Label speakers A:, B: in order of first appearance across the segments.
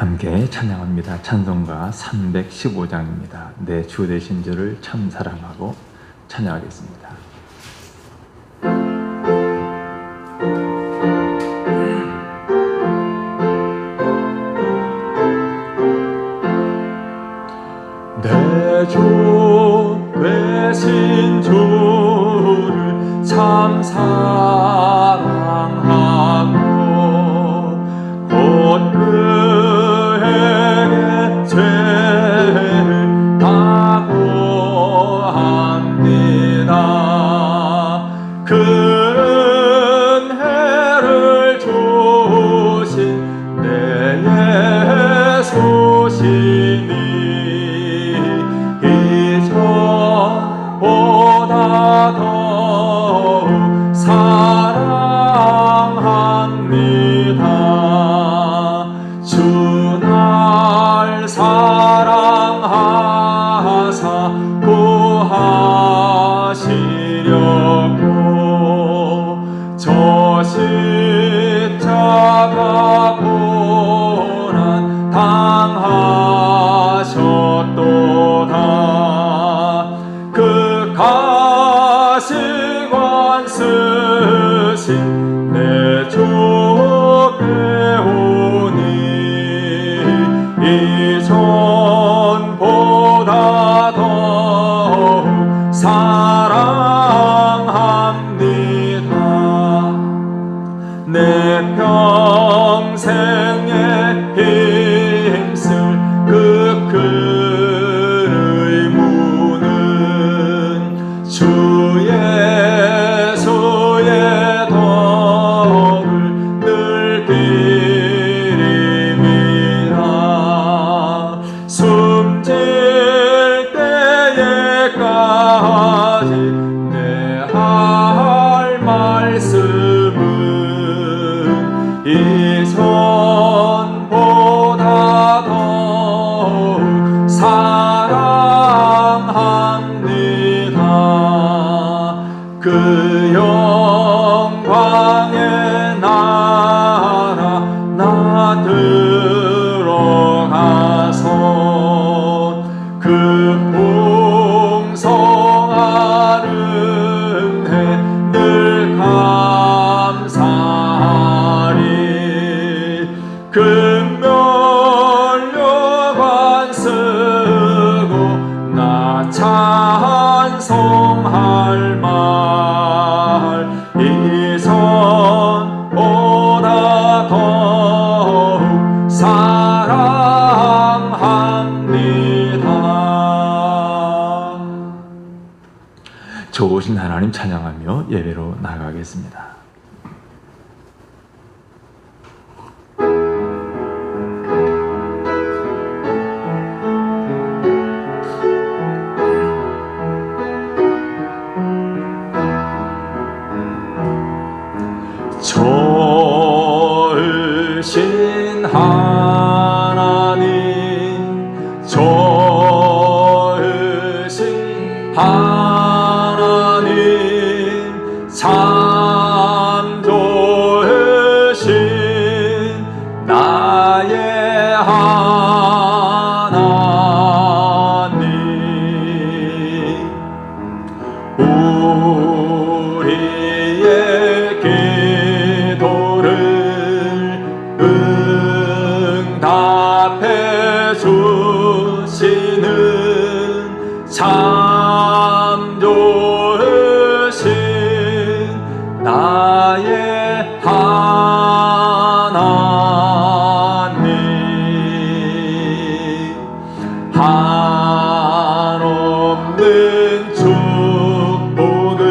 A: 함께 찬양합니다. 찬송가 315장입니다. 내 주 되신 주를 참 사랑하고 찬양하겠습니다. 내 주 되신 주를 참 사랑하고 곧 그에게 죄를 다고합니다. 그 은혜를 주신 내 예수시니 이전보다 더욱 사랑합니다. 주 날 사랑하사 구하시려고 저 십자가 고난 당하셨도다. 그 가시관 쓰신 내 주께 오니 이전보다 더욱 사랑합니다. 내 평생에 힘쓸 그 글의 문은 주 예수의 덕을 늘 기립니다. 숨질 때에까지 내 할 말씀은 이전보다 더욱 사랑합니다. 그 영광의 나라 나 들어가서 그 풍성한 은혜 늘 감사하리. 금면류관 쓰고 나 찬송할 말 이전보다 더욱 사랑합니다. 좋으신 하나님 찬양하며 예배로 나가겠습니다. 좋으신 하나님, 좋으신 하나님, 참 좋으신 나의 하나님. 우리의 기도를 응답해 주시는 참 좋으신 나의 하나님. 한없는 축복을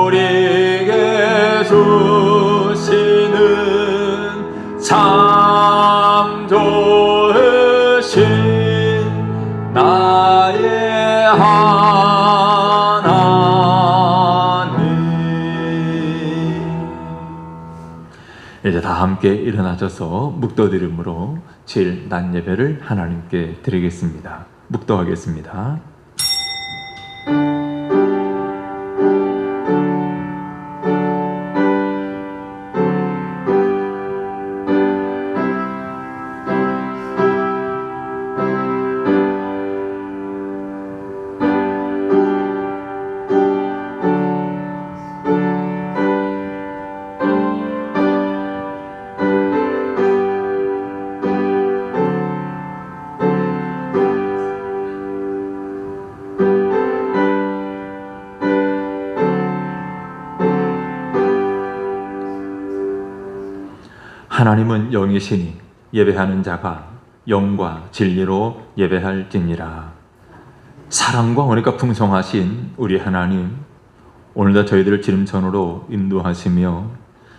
A: 우리에게 주시는 참 좋으신 나의 하나님. 이제 다 함께 일어나셔서 묵도드림으로 제일 낮 예배를 하나님께 드리겠습니다. 묵도하겠습니다. 하나님은 영이시니 예배하는 자가 영과 진리로 예배할지니라. 사랑과 은혜가 풍성하신 우리 하나님, 오늘도 저희들을 지름천으로 인도하시며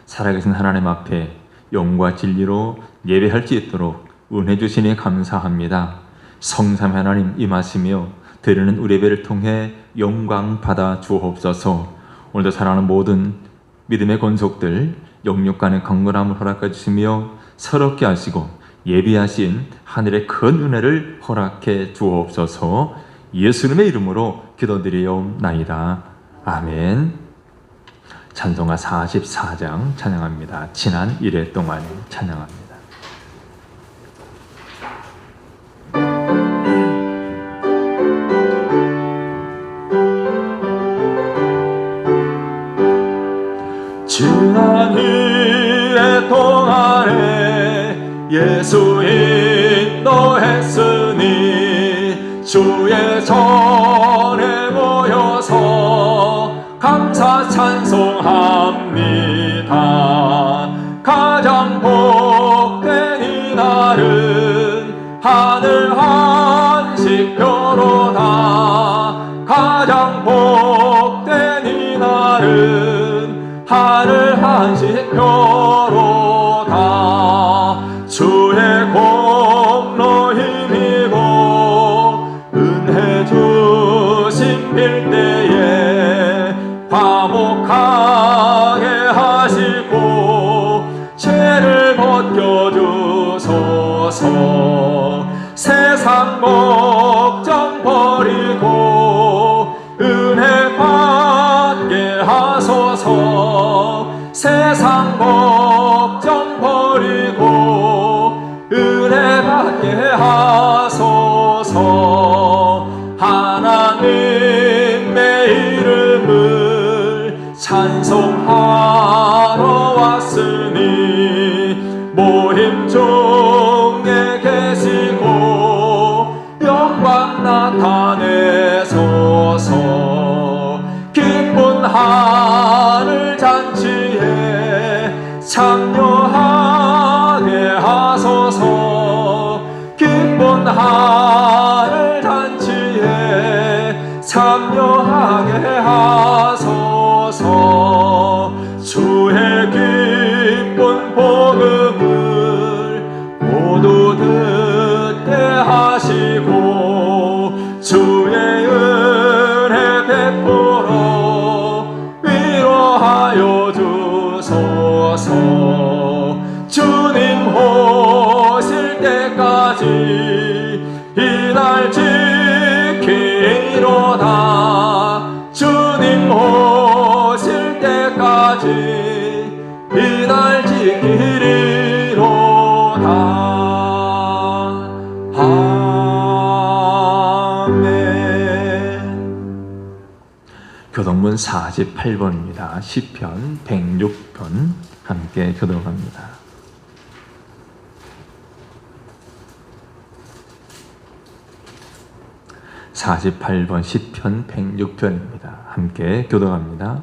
A: 살아계신 하나님 앞에 영과 진리로 예배할 수 있도록 은혜 주시니 감사합니다. 성삼 하나님 임하시며 드리는 우리 예배를 통해 영광 받아 주옵소서. 오늘도 사랑하는 모든 믿음의 권속들 영육간의 강건함을 허락해 주시며 서럽게 하시고 예비하신 하늘의 큰 은혜를 허락해 주옵소서. 예수님의 이름으로 기도드리옵나이다. 아멘. 찬송가 44장 찬양합니다. 지난 1회 동안 찬양합니다. 지난 1회 동안에 예수 인도했으니 주의 전에 모여서 감사 찬송합니다. 가장 복된 이날은 하늘 한식표로다. 가장 복된 이날은 하늘 한식표로다. 주의 공로 힘이고 은혜 주심 빌때에 화목하게 하시고 죄를 벗겨주소서. 세상 걱정 버리고 은혜 받게 하소서. 세상 걱정 버리고 은혜 받게 하소서. 하나님의 이름을 찬송하러 왔으니 모임 중에 계시고 영광 나타내소서. 기쁜 하늘 잔치에 참여하게 하소서. 기쁜 하늘 잔치에 참여하게 하소서. 주의 기쁜 복음을 모두 듣게 하시고 주의 은혜 베풀어 위로하여 주소서. 주님 오실 때까지 이날 지키리로다. 주님 오실 때까지 이날 지키리로다. 아멘. 교동문 48번입니다. 시편 106편 함께 교독합니다. 48번 시편 106편입니다. 함께 교독합니다.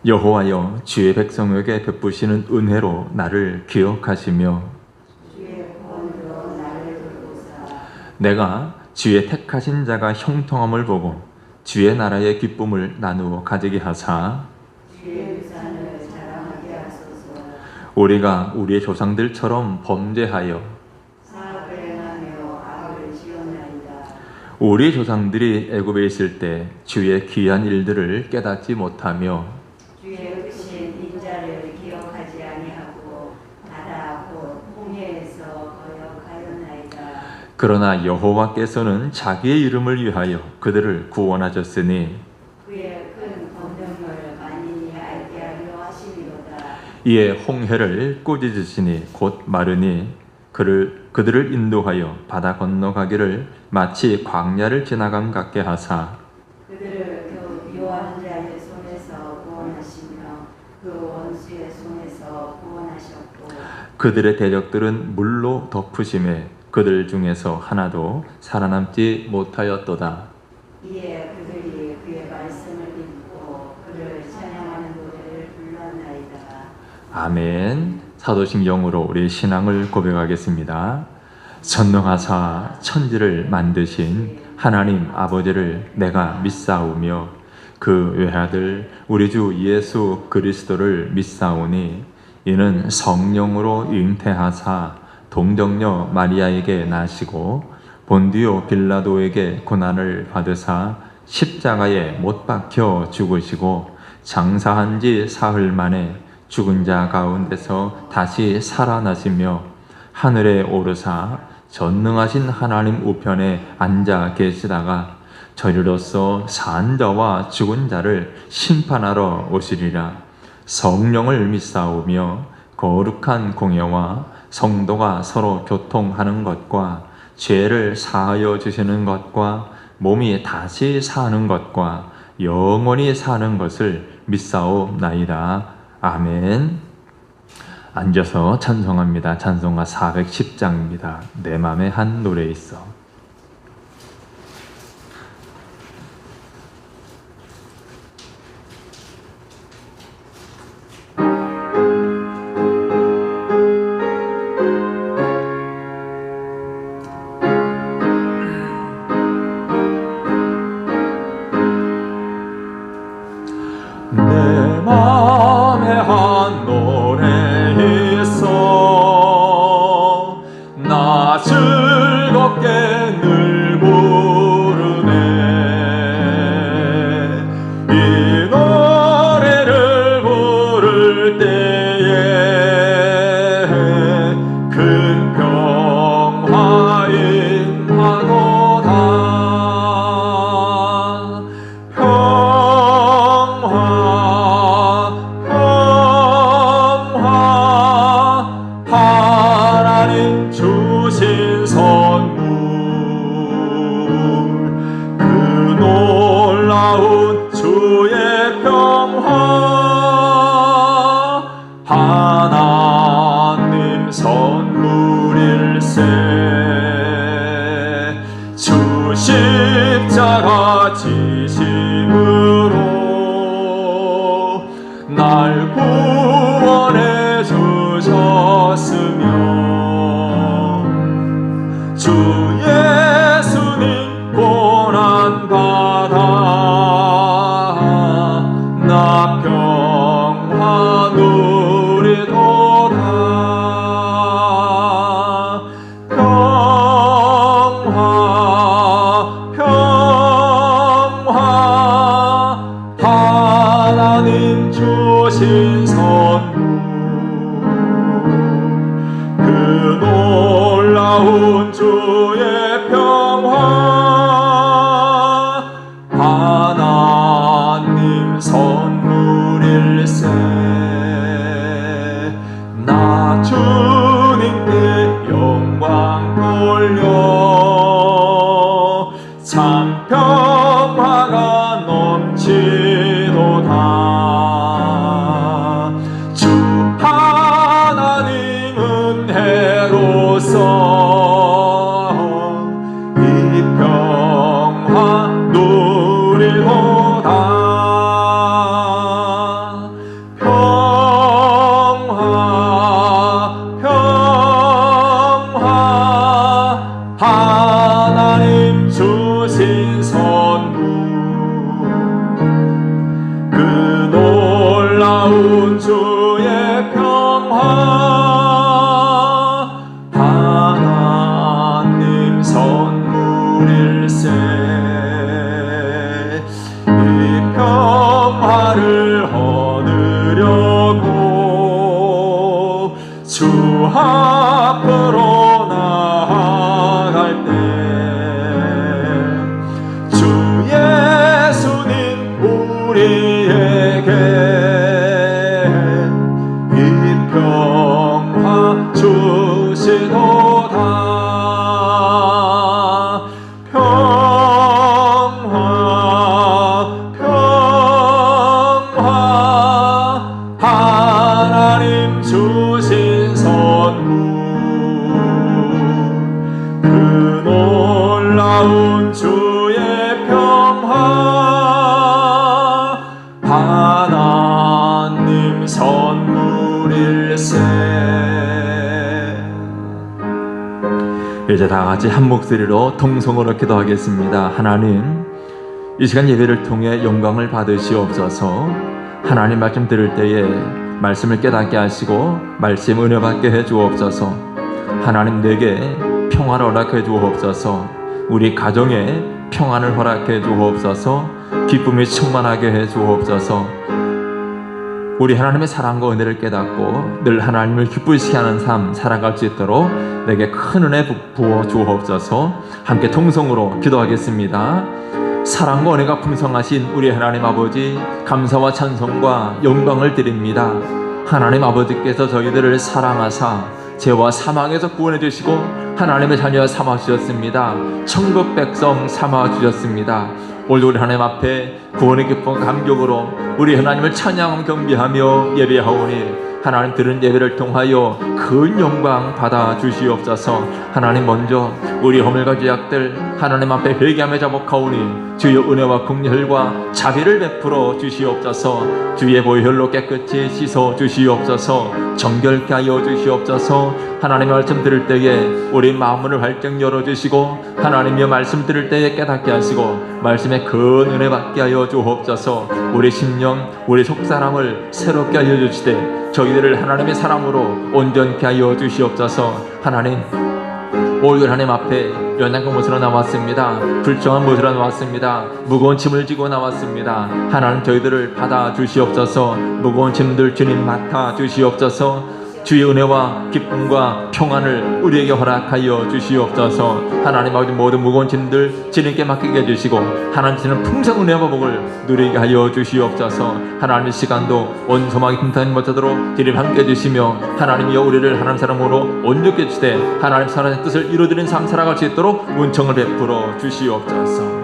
A: 여호와여, 주의 백성에게 베푸시는 은혜로 나를 기억하시며 내가 주의 택하신 자가 형통함을 보고 주의 나라의 기쁨을 나누어 가지게 하사 우리가 우리의 조상들처럼 범죄하여 우리 조상들이 애굽에 있을 때 주의 귀한 일들을 깨닫지 못하며
B: 주의 의신 인자를 기억하지 아니하고 바다 곧 홍해에서 거역하였나이다.
A: 그러나 여호와께서는 자기의 이름을 위하여 그들을 구원하셨으니
B: 그의 큰 권능을 만인이 알게 하려 하시리로다.
A: 이에 홍해를 꾸짖으시니 곧 마르니 그들을 인도하여 바다 건너가기를 마치 광야를 지나감 같게 하사
B: 그들을 그 미워하는 자의 손에서 구원하시며 그 원수의 손에서 구원하셨고
A: 그들의 대적들은 물로 덮으심에 그들 중에서 하나도 살아남지 못하였도다.
B: 이에 그들이 그의 말씀을 믿고 그를 찬양하는 노래를 불렀나이다.
A: 아멘. 사도신 영으로 우리 신앙을 고백하겠습니다. 전능하사 천지를 만드신 하나님 아버지를 내가 믿사오며 그 외아들 우리 주 예수 그리스도를 믿사오니 이는 성령으로 잉태하사 동정녀 마리아에게 나시고 본디오 빌라도에게 고난을 받으사 십자가에 못 박혀 죽으시고 장사한 지 사흘 만에 죽은 자 가운데서 다시 살아나시며 하늘에 오르사 전능하신 하나님 우편에 앉아 계시다가 저리로서 산 자와 죽은 자를 심판하러 오시리라. 성령을 믿사오며 거룩한 공예와 성도가 서로 교통하는 것과 죄를 사하여 주시는 것과 몸이 다시 사는 것과 영원히 사는 것을 믿사옵나이다. 아멘. 앉아서 찬송합니다. 찬송가 410장입니다. 내 맘에 한 노래 있어. 내 맘에 한 노래 있어 나 즐겁게 늘 부르네 이 노래를 부를 때에 큰 평화 임하도다 하나님 주신 선물 그 놀라운 주의 평화 하나님 선물일세 주 십자가 지심으로 날 구원해 주셨으며 주 예수님 고난받아 나 평화 누리도다 평화 하나님 주신 선물 그 놀라운 주의 평화 하나님 선물일세 나 주님께 영광 돌려 참 평화가 넘치도다 주 하나님 은혜로서 이 평화 누리도다 평화 하나님 주신 선물 그 놀라운 주의 평화 하나님 선물일세 이 평화를 얻으려고 주 앞으로 나아갈 때 주 예수님 우리에게 이 평화 주시도다 평화 하나님 주신 선물 그 놀라운 주의 평화 이제 다 같이 한 목소리로 통성으로 기도하겠습니다. 하나님, 이 시간 예배를 통해 영광을 받으시옵소서. 하나님 말씀 들을 때에 말씀을 깨닫게 하시고 말씀 은혜 받게 해 주옵소서. 하나님, 내게 평화를 허락해 주옵소서. 우리 가정에 평안을 허락해 주옵소서. 기쁨이 충만하게 해 주옵소서. 우리 하나님의 사랑과 은혜를 깨닫고 늘 하나님을 기쁘시게 하는 삶 살아갈 수 있도록 내게 큰 은혜 부어 주옵소서. 함께 통성으로 기도하겠습니다. 사랑과 은혜가 풍성하신 우리 하나님 아버지, 감사와 찬송과 영광을 드립니다. 하나님 아버지께서 저희들을 사랑하사 죄와 사망에서 구원해 주시고 하나님의 자녀 삼아 주셨습니다. 천국 백성 삼아 주셨습니다. 오늘도 우리 하나님 앞에 구원의 기쁨 감격으로 우리 하나님을 찬양하며 경배하며 예배하오니 하나님 들은 예배를 통하여 큰 영광 받아 주시옵소서. 하나님, 먼저 우리 허물과 죄악들 하나님 앞에 회개하며 자복하오니 주의 은혜와 긍휼과 자비를 베풀어 주시옵소서. 주의 보혈로 깨끗이 씻어 주시옵소서. 정결케 하여 주시옵소서. 하나님의 말씀 들을 때에 우리 마음을 활짝 열어주시고 하나님의 말씀 들을 때에 깨닫게 하시고 말씀에 큰 은혜 받게 하여 주옵소서. 우리 심령 우리 속사람을 새롭게 하여 주시되 저희들을 하나님의 사랑으로 온전케 하여 주시옵소서. 하나님, 오늘 하나님 앞에 연약한 모습으로 나왔습니다. 불쌍한 모습으로 나왔습니다. 무거운 짐을 지고 나왔습니다. 하나님, 저희들을 받아 주시옵소서. 무거운 짐들 주님 맡아 주시옵소서. 주의 은혜와 기쁨과 평안을 우리에게 허락하여 주시옵소서. 하나님 아버지, 모든 무거운 짐들 주님께 맡기게 해주시고 하나님 주시는 풍성 은혜와 복을 누리게 하여 주시옵소서. 하나님, 이 시간도 온소망이 틈타는 못하도록 주님 함께 해주시며 하나님이여 우리를 하나님 사랑으로 온전케 해주시되 하나님 사랑의 뜻을 이루어드리는 삶 살아갈 수 있도록 은총을 베풀어 주시옵소서.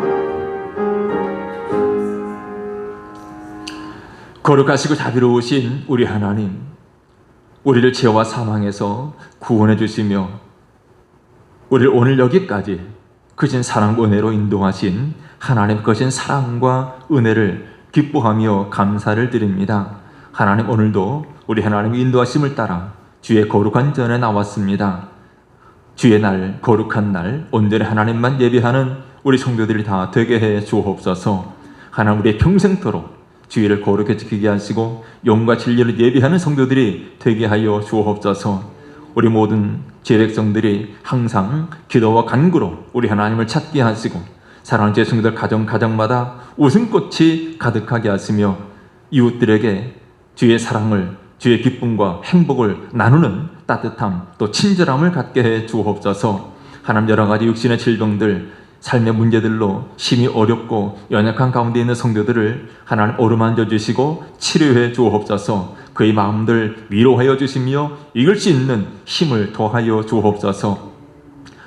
A: 거룩하시고 자비로우신 우리 하나님, 우리를 죄와 사망에서 구원해 주시며 우리를 오늘 여기까지 크신 사랑과 은혜로 인도하신 하나님 크신 사랑과 은혜를 기뻐하며 감사를 드립니다. 하나님, 오늘도 우리 하나님의 인도하심을 따라 주의 거룩한 전에 나왔습니다. 주의 날, 거룩한 날, 온전히 하나님만 예배하는 우리 성도들이 다 되게 해 주옵소서. 하나님, 우리의 평생토록 주의를 거룩히 지키게 하시고 영과 진리를 예비하는 성도들이 되게 하여 주옵소서. 우리 모든 죄백성들이 항상 기도와 간구로 우리 하나님을 찾게 하시고 사랑하는 제 성도들 가정마다 웃음꽃이 가득하게 하시며 이웃들에게 주의 사랑을, 주의 기쁨과 행복을 나누는 따뜻함 또 친절함을 갖게 해 주옵소서. 하나님, 여러 가지 육신의 질병들 삶의 문제들로 심히 어렵고 연약한 가운데 있는 성도들을 하나님 어루만져 주시고 치료해 주옵소서. 그의 마음들 위로하여 주시며 이길 수 있는 힘을 더하여 주옵소서.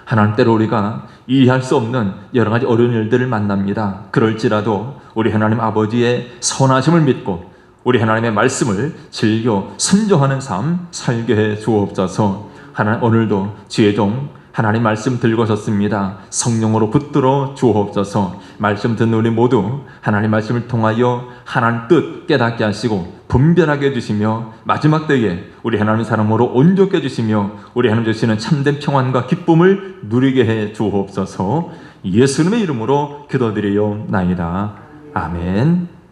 A: 하나님, 때로 우리가 이해할 수 없는 여러 가지 어려운 일들을 만납니다. 그럴지라도 우리 하나님 아버지의 선하심을 믿고 우리 하나님의 말씀을 즐겨 순종하는 삶 살게 해 주옵소서. 하나님, 오늘도 주의 종 하나님 말씀 들고 섰습니다. 성령으로 붙들어 주옵소서. 말씀 듣는 우리 모두 하나님 말씀을 통하여 하나님 뜻 깨닫게 하시고 분별하게 해주시며 마지막 때에 우리 하나님 사람으로 온전케 해주시며 우리 하나님 주시는 참된 평안과 기쁨을 누리게 해 주옵소서. 예수님의 이름으로 기도드리옵나이다. 아멘.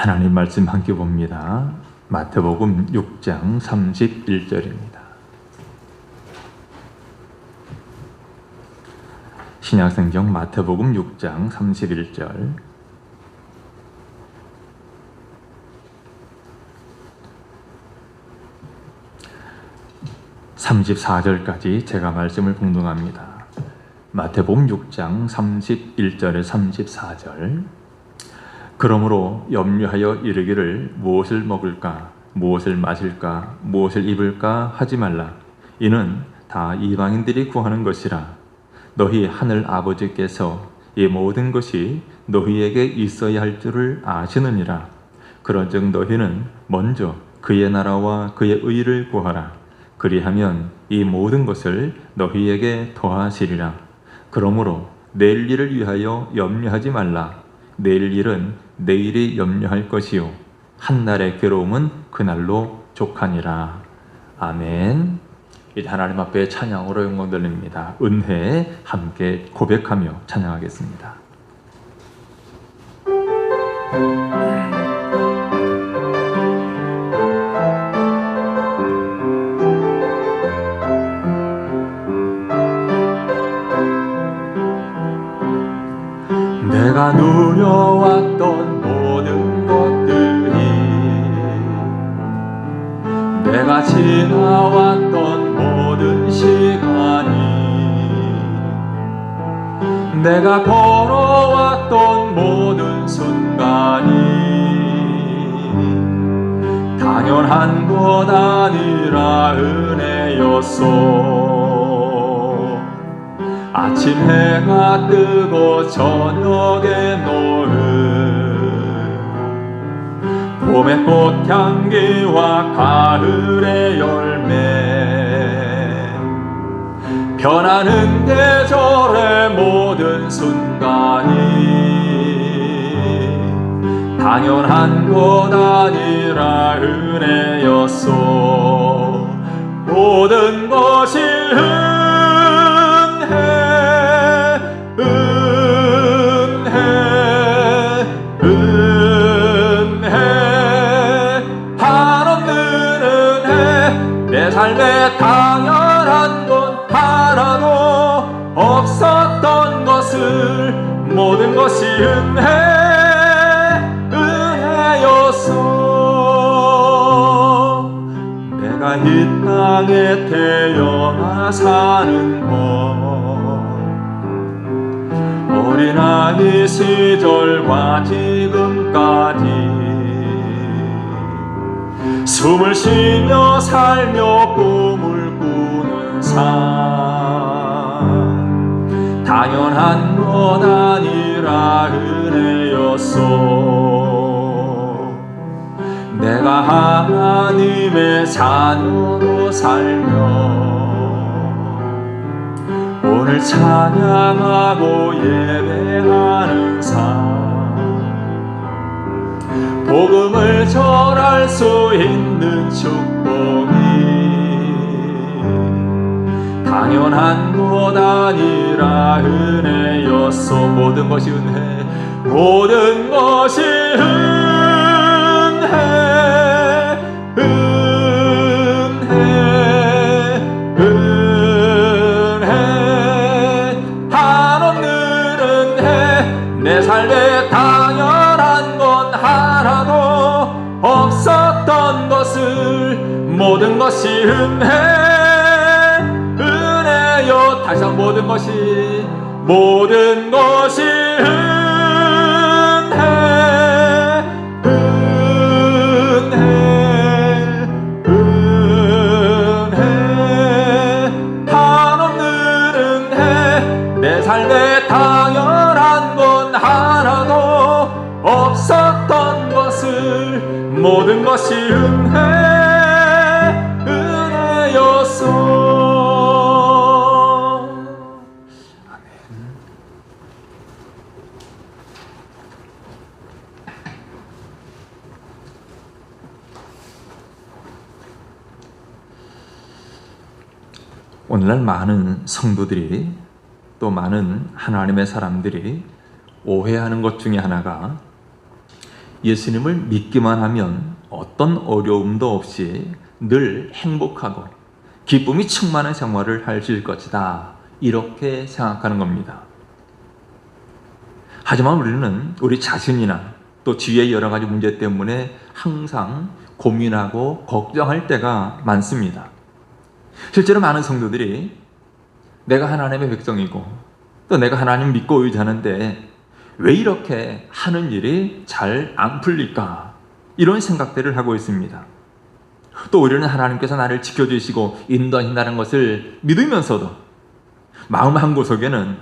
A: 하나님 말씀 함께 봅니다. 마태복음 6장 31절입니다. 신약성경 마태복음 6장 31절. (34절까지) 제가 말씀을 봉독합니다. 마태복음 6장 31절에 34절. 그러므로 염려하여 이르기를 무엇을 먹을까, 무엇을 마실까, 무엇을 입을까 하지 말라. 이는 다 이방인들이 구하는 것이라. 너희 하늘 아버지께서 이 모든 것이 너희에게 있어야 할 줄을 아시느니라. 그런즉 너희는 먼저 그의 나라와 그의 의를 구하라. 그리하면 이 모든 것을 너희에게 더하시리라. 그러므로 내일 일을 위하여 염려하지 말라. 내일 일은 내일이 염려할 것이요 한날의 괴로움은 그날로 족하니라. 아멘. 이제 하나님 앞에 찬양으로 영광 돌립니다. 은혜 함께 고백하며 찬양하겠습니다. 내가 누려왔던 모든 것들이, 내가 지나왔던 모든 시간이, 내가 걸어왔던 모든 순간이 당연한 것 아니라 은혜였소. 아침 해가 뜨고 저녁에 노을, 봄의 꽃향기와 가을의 열매, 변하는 계절의 모든 순간이 당연한 것 아니라 은혜였소. 모든 것이 내 삶에 당연한 건 하나도 없었던 것을 모든 것이 은혜였소. 내가 이 땅에 태어나 사는 건 어린아이 시절과 지금까지 숨을 쉬며 살며 꿈을 꾸는 삶, 당연한 것 아니라 은혜였소. 내가 하나님의 자녀로 살며 오늘 찬양하고 예배하는 삶, 복음을 전할 수 있는 축복이 당연한 것 아니라 은혜였소. 모든 것이 은혜, 모든 것이 은혜, 은혜, 은혜, 한없는 은혜. 내 삶에 당연한 건 하나도 없었던 것을 모든 것이 은혜, 은혜요. 다시 한번 모든 것이 은혜, 은혜, 은혜, 한없는 은혜. 내 삶에 당연한 건 하나도 없었던 것을 모든 것이 은혜였소. 오늘날 많은 성도들이 또 많은 하나님의 사람들이 오해하는 것 중에 하나가 예수님을 믿기만 하면 어떤 어려움도 없이 늘 행복하고 기쁨이 충만한 생활을 하실 것이다, 이렇게 생각하는 겁니다. 하지만 우리는 우리 자신이나 또 주위의 여러 가지 문제 때문에 항상 고민하고 걱정할 때가 많습니다. 실제로 많은 성도들이 내가 하나님의 백성이고 또 내가 하나님 믿고 의지하는데 왜 이렇게 하는 일이 잘 안 풀릴까, 이런 생각들을 하고 있습니다. 또 우리는 하나님께서 나를 지켜주시고 인도하신다는 것을 믿으면서도 마음 한구석에는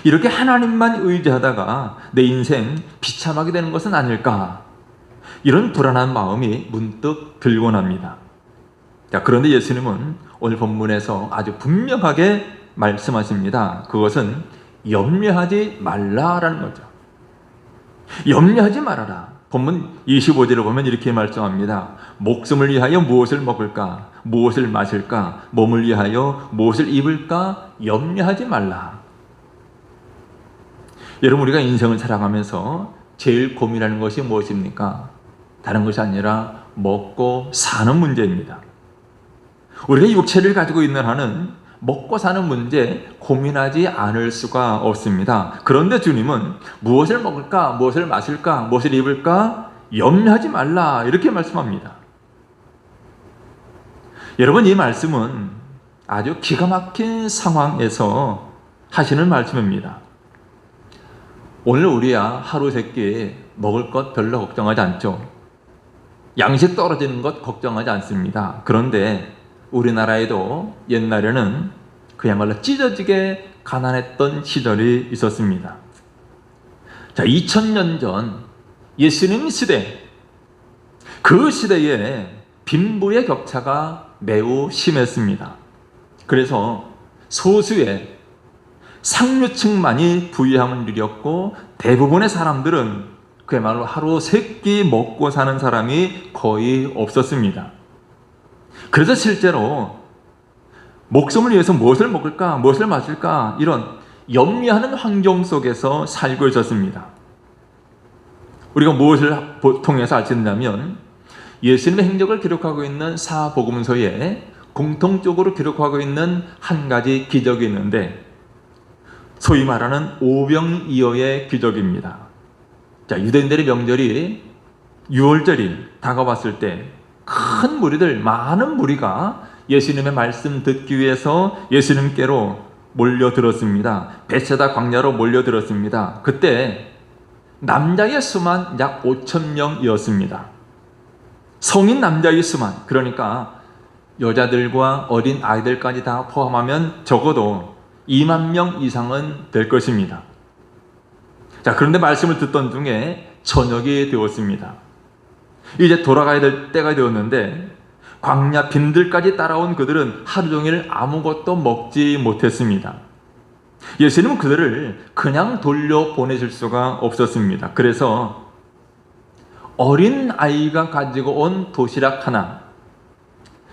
A: 이렇게 하나님만 의지하다가 내 인생 비참하게 되는 것은 아닐까? 이런 불안한 마음이 문득 들곤 합니다. 자, 그런데 예수님은 오늘 본문에서 아주 분명하게 말씀하십니다. 그것은 염려하지 말라라는 거죠. 염려하지 말아라. 본문 25절을 보면 이렇게 말씀합니다. 목숨을 위하여 무엇을 먹을까? 무엇을 마실까? 몸을 위하여 무엇을 입을까? 염려하지 말라. 여러분, 우리가 인생을 살아가면서 제일 고민하는 것이 무엇입니까? 다른 것이 아니라 먹고 사는 문제입니다. 우리가 육체를 가지고 있는 한은 먹고 사는 문제 고민하지 않을 수가 없습니다. 그런데 주님은 무엇을 먹을까? 무엇을 마실까? 무엇을 입을까? 염려하지 말라, 이렇게 말씀합니다. 여러분, 이 말씀은 아주 기가 막힌 상황에서 하시는 말씀입니다. 오늘 우리야 하루 세끼 먹을 것 별로 걱정하지 않죠. 양식 떨어지는 것 걱정하지 않습니다. 그런데 우리나라에도 옛날에는 그야말로 찢어지게 가난했던 시절이 있었습니다. 자, 2000년 전 예수님 시대, 그 시대에 빈부의 격차가 매우 심했습니다. 그래서 소수의 상류층만이 부유함을 누렸고 대부분의 사람들은 그야말로 하루 세 끼 먹고 사는 사람이 거의 없었습니다. 그래서 실제로 목숨을 위해서 무엇을 먹을까, 무엇을 마실까, 이런 염려하는 환경 속에서 살고 있었습니다. 우리가 무엇을 통해서 알 수 있냐면 예수님의 행적을 기록하고 있는 사복음서에 공통적으로 기록하고 있는 한 가지 기적이 있는데 소위 말하는 오병이어의 기적입니다. 자, 유대인들의 명절이 유월절이 다가왔을 때 큰 무리들, 많은 무리가 예수님의 말씀 듣기 위해서 예수님께로 몰려들었습니다. 베세다 광야로 몰려들었습니다. 그때 남자의 수만 약 5,000명이었습니다. 성인 남자의 수만, 그러니까 여자들과 어린 아이들까지 다 포함하면 적어도 2만 명 이상은 될 것입니다. 자, 그런데 말씀을 듣던 중에 저녁이 되었습니다. 이제 돌아가야 될 때가 되었는데 광야 빈들까지 따라온 그들은 하루 종일 아무것도 먹지 못했습니다. 예수님은 그들을 그냥 돌려보내실 수가 없었습니다. 그래서 어린 아이가 가지고 온 도시락 하나,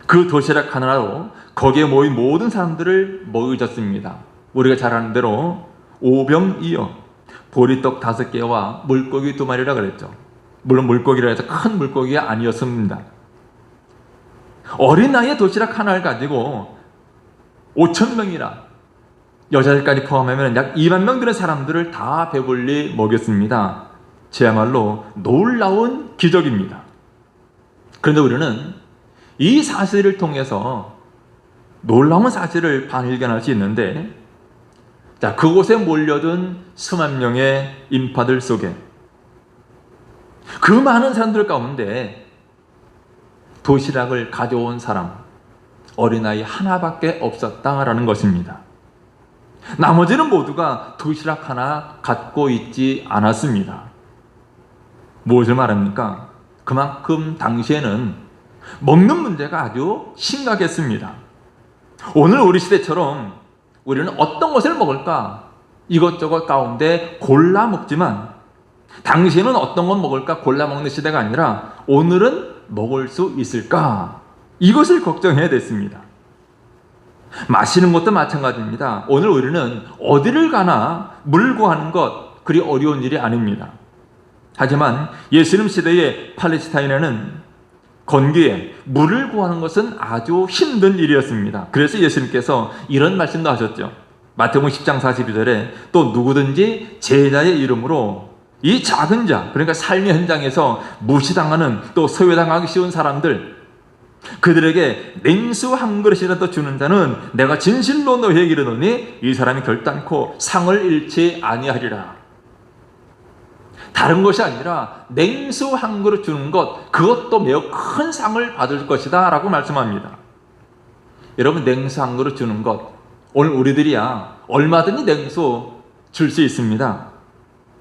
A: 그 도시락 하나로 거기에 모인 모든 사람들을 먹이셨습니다. 우리가 잘 아는 대로 오병이어, 보리떡 5개와 물고기 2마리라 그랬죠. 물론 물고기라 해서 큰 물고기가 아니었습니다. 어린아이의 도시락 하나를 가지고 5,000명이나 여자들까지 포함하면 약 2만 명 되는 사람들을 다 배불리 먹였습니다. 저야말로 놀라운 기적입니다. 그런데 우리는 이 사실을 통해서 놀라운 사실을 발견할 수 있는데, 자, 그곳에 몰려든 수만 명의 인파들 속에 그 많은 사람들 가운데 도시락을 가져온 사람, 어린아이 하나밖에 없었다라는 것입니다. 나머지는 모두가 도시락 하나 갖고 있지 않았습니다. 무엇을 말합니까? 그만큼 당시에는 먹는 문제가 아주 심각했습니다. 오늘 우리 시대처럼 우리는 어떤 것을 먹을까? 이것저것 가운데 골라 먹지만 당시에는 어떤 것 먹을까 골라 먹는 시대가 아니라 오늘은 먹을 수 있을까? 이것을 걱정해야 됐습니다. 마시는 것도 마찬가지입니다. 오늘 우리는 어디를 가나 물 구하는 것 그리 어려운 일이 아닙니다. 하지만 예수님 시대의 팔레스타인에는 건기에 물을 구하는 것은 아주 힘든 일이었습니다. 그래서 예수님께서 이런 말씀도 하셨죠. 마태복음 10장 42절에 또 누구든지 제자의 이름으로 이 작은 자, 그러니까 삶의 현장에서 무시당하는 또 소외당하기 쉬운 사람들, 그들에게 냉수 한 그릇이라도 주는 자는 내가 진실로 너희에게 이르노니 이 사람이 결단코 상을 잃지 아니하리라. 다른 것이 아니라 냉수 한 그릇 주는 것, 그것도 매우 큰 상을 받을 것이다 라고 말씀합니다. 여러분, 냉수 한 그릇 주는 것, 오늘 우리들이야 얼마든지 냉수 줄 수 있습니다.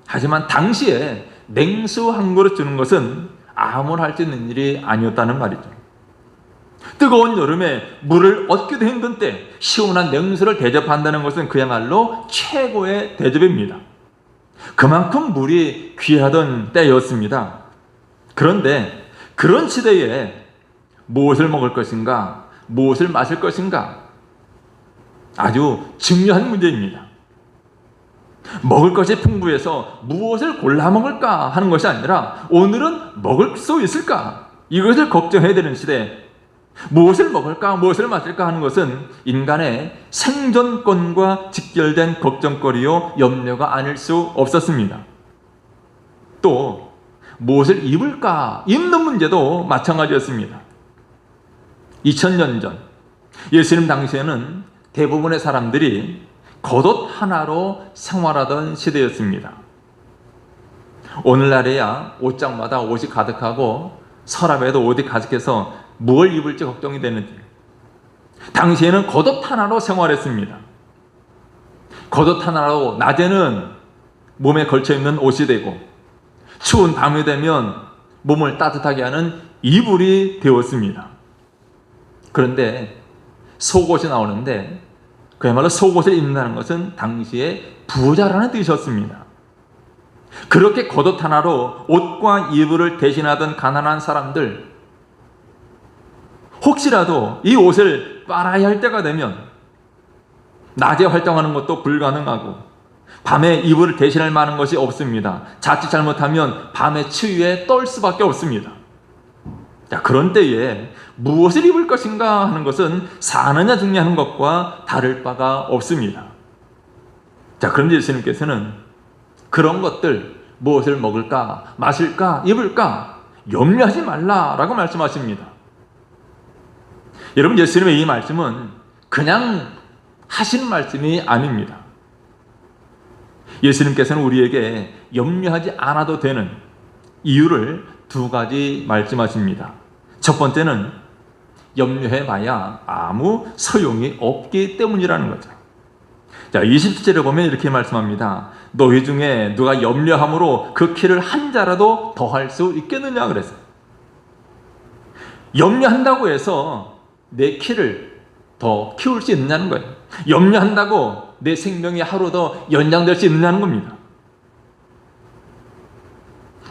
A: 하지만 당시에 냉수 한 그릇 주는 것은 아무나 할 수 있는 일이 아니었다는 말이죠. 뜨거운 여름에 물을 얻기도 힘든 때 시원한 냉수를 대접한다는 것은 그야말로 최고의 대접입니다. 그만큼 물이 귀하던 때였습니다. 그런데 그런 시대에 무엇을 먹을 것인가, 무엇을 마실 것인가, 아주 중요한 문제입니다. 먹을 것이 풍부해서 무엇을 골라 먹을까 하는 것이 아니라 오늘은 먹을 수 있을까, 이것을 걱정해야 되는 시대, 무엇을 먹을까, 무엇을 마실까 하는 것은 인간의 생존권과 직결된 걱정거리요 염려가 아닐 수 없었습니다. 또 무엇을 입을까, 입는 문제도 마찬가지였습니다. 2000년 전 예수님 당시에는 대부분의 사람들이 겉옷 하나로 생활하던 시대였습니다. 오늘날에야 옷장마다 옷이 가득하고 서랍에도 옷이 가득해서 무엇을 입을지 걱정이 되는지, 당시에는 겉옷 하나로 생활했습니다. 겉옷 하나로 낮에는 몸에 걸쳐 입는 옷이 되고 추운 밤이 되면 몸을 따뜻하게 하는 이불이 되었습니다. 그런데 속옷이 나오는데 그야말로 속옷을 입는다는 것은 당시에 부자라는 뜻이었습니다. 그렇게 겉옷 하나로 옷과 이불을 대신하던 가난한 사람들, 혹시라도 이 옷을 빨아야 할 때가 되면 낮에 활동하는 것도 불가능하고 밤에 이불을 대신할 만한 것이 없습니다. 자칫 잘못하면 밤에 추위에 떨 수밖에 없습니다. 자, 그런 때에 무엇을 입을 것인가 하는 것은 사느냐 죽느냐는 것과 다를 바가 없습니다. 자, 그런데 예수님께서는 그런 것들, 무엇을 먹을까, 마실까, 입을까 염려하지 말라라고 말씀하십니다. 여러분, 예수님의 이 말씀은 그냥 하신 말씀이 아닙니다. 예수님께서는 우리에게 염려하지 않아도 되는 이유를 두 가지 말씀하십니다. 첫 번째는 염려해봐야 아무 소용이 없기 때문이라는 거죠. 자, 27절에 보면 이렇게 말씀합니다. 너희 중에 누가 염려함으로 그 키를 한 자라도 더할 수 있겠느냐 그랬어요. 염려한다고 해서 내 키를 더 키울 수 있느냐는 거예요. 염려한다고 내 생명이 하루 더 연장될 수 있느냐는 겁니다.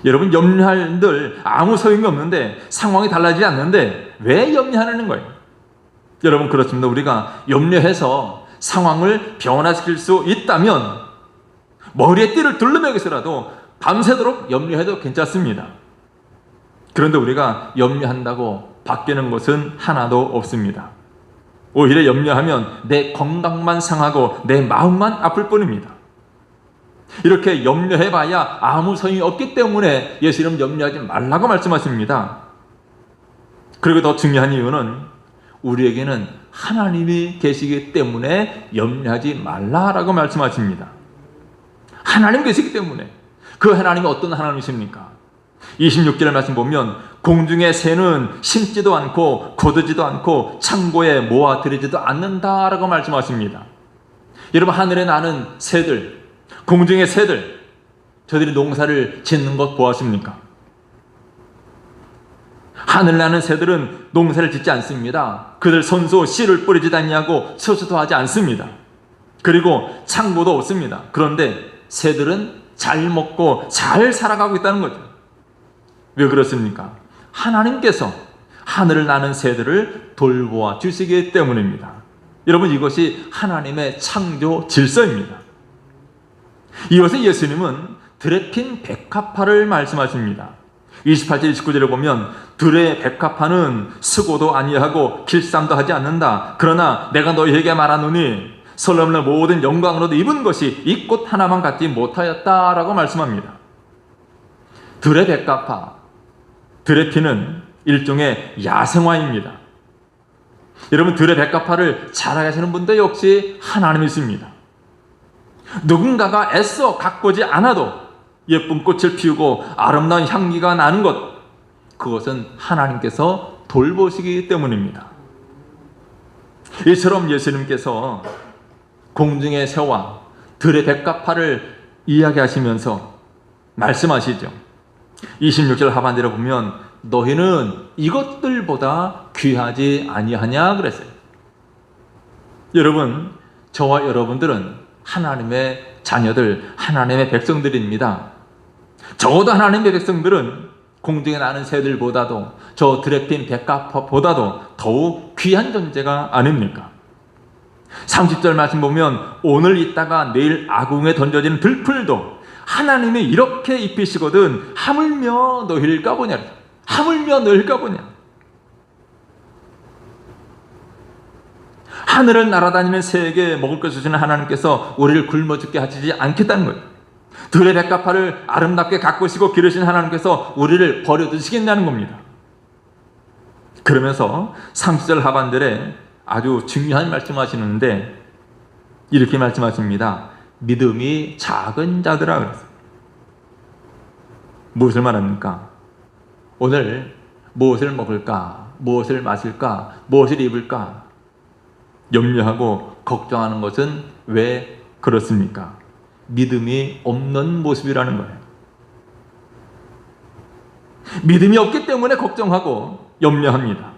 A: 여러분, 염려한들 아무 소용이 없는데, 상황이 달라지지 않는데 왜 염려하는 거예요? 여러분, 그렇습니다. 우리가 염려해서 상황을 변화시킬 수 있다면 머리에 띠를 둘러매기서라도 밤새도록 염려해도 괜찮습니다. 그런데 우리가 염려한다고 바뀌는 것은 하나도 없습니다. 오히려 염려하면 내 건강만 상하고 내 마음만 아플 뿐입니다. 이렇게 염려해봐야 아무 소용이 없기 때문에 예수님은 염려하지 말라고 말씀하십니다. 그리고 더 중요한 이유는 우리에게는 하나님이 계시기 때문에 염려하지 말라라고 말씀하십니다. 하나님 계시기 때문에. 그 하나님이 어떤 하나님이십니까? 26절 말씀 보면 공중의 새는 심지도 않고 거두지도 않고 창고에 모아들이지도 않는다라고 말씀하십니다. 여러분, 하늘에 나는 새들, 공중의 새들, 저들이 농사를 짓는 것 보았습니까? 하늘 나는 새들은 농사를 짓지 않습니다. 그들 손수 씨를 뿌리지도 않냐고 수수도 하지 않습니다. 그리고 창고도 없습니다. 그런데 새들은 잘 먹고 잘 살아가고 있다는 거죠. 왜 그렇습니까? 하나님께서 하늘을 나는 새들을 돌보아 주시기 때문입니다. 여러분, 이것이 하나님의 창조 질서입니다. 이것을 예수님은 들에 핀 백합화를 말씀하십니다. 28절 29절에 보면 들의 백합화는 수고도 아니하고 길쌈도 하지 않는다. 그러나 내가 너희에게 말하노니 솔로몬의 모든 영광으로도 입은 것이 이 꽃 하나만 갖지 못하였다라고 말씀합니다. 들의 백합화, 들의 피는 일종의 야생화입니다. 여러분, 들의 백합화를 자라게 하시는 분도 역시 하나님이십니다. 누군가가 애써 가꾸지 않아도 예쁜 꽃을 피우고 아름다운 향기가 나는 것, 그것은 하나님께서 돌보시기 때문입니다. 이처럼 예수님께서 공중의 새와 들의 백합화를 이야기하시면서 말씀하시죠. 26절 하반절에 보면 너희는 이것들보다 귀하지 아니하냐 그랬어요. 여러분, 저와 여러분들은 하나님의 자녀들, 하나님의 백성들입니다. 적어도 하나님의 백성들은 공중에 나는 새들보다도 저 들에 핀 백합화보다도 더욱 귀한 존재가 아닙니까? 30절 말씀 보면 오늘 있다가 내일 아궁에 던져지는 들풀도 하나님이 이렇게 입히시거든 하물며 너희를 까보냐. 하물며 너희를 까보냐. 하늘을 날아다니는 새에게 먹을 것을 주시는 하나님께서 우리를 굶어 죽게 하시지 않겠다는 거예요. 들의 백합화를 아름답게 가꾸시고 기르신 하나님께서 우리를 버려두시겠냐는 겁니다. 그러면서 30절 하반절에 아주 중요한 말씀하시는데 이렇게 말씀하십니다. 믿음이 작은 자들아 그랬어요. 무엇을 말합니까? 오늘 무엇을 먹을까? 무엇을 마실까? 무엇을 입을까? 염려하고 걱정하는 것은 왜 그렇습니까? 믿음이 없는 모습이라는 거예요. 믿음이 없기 때문에 걱정하고 염려합니다.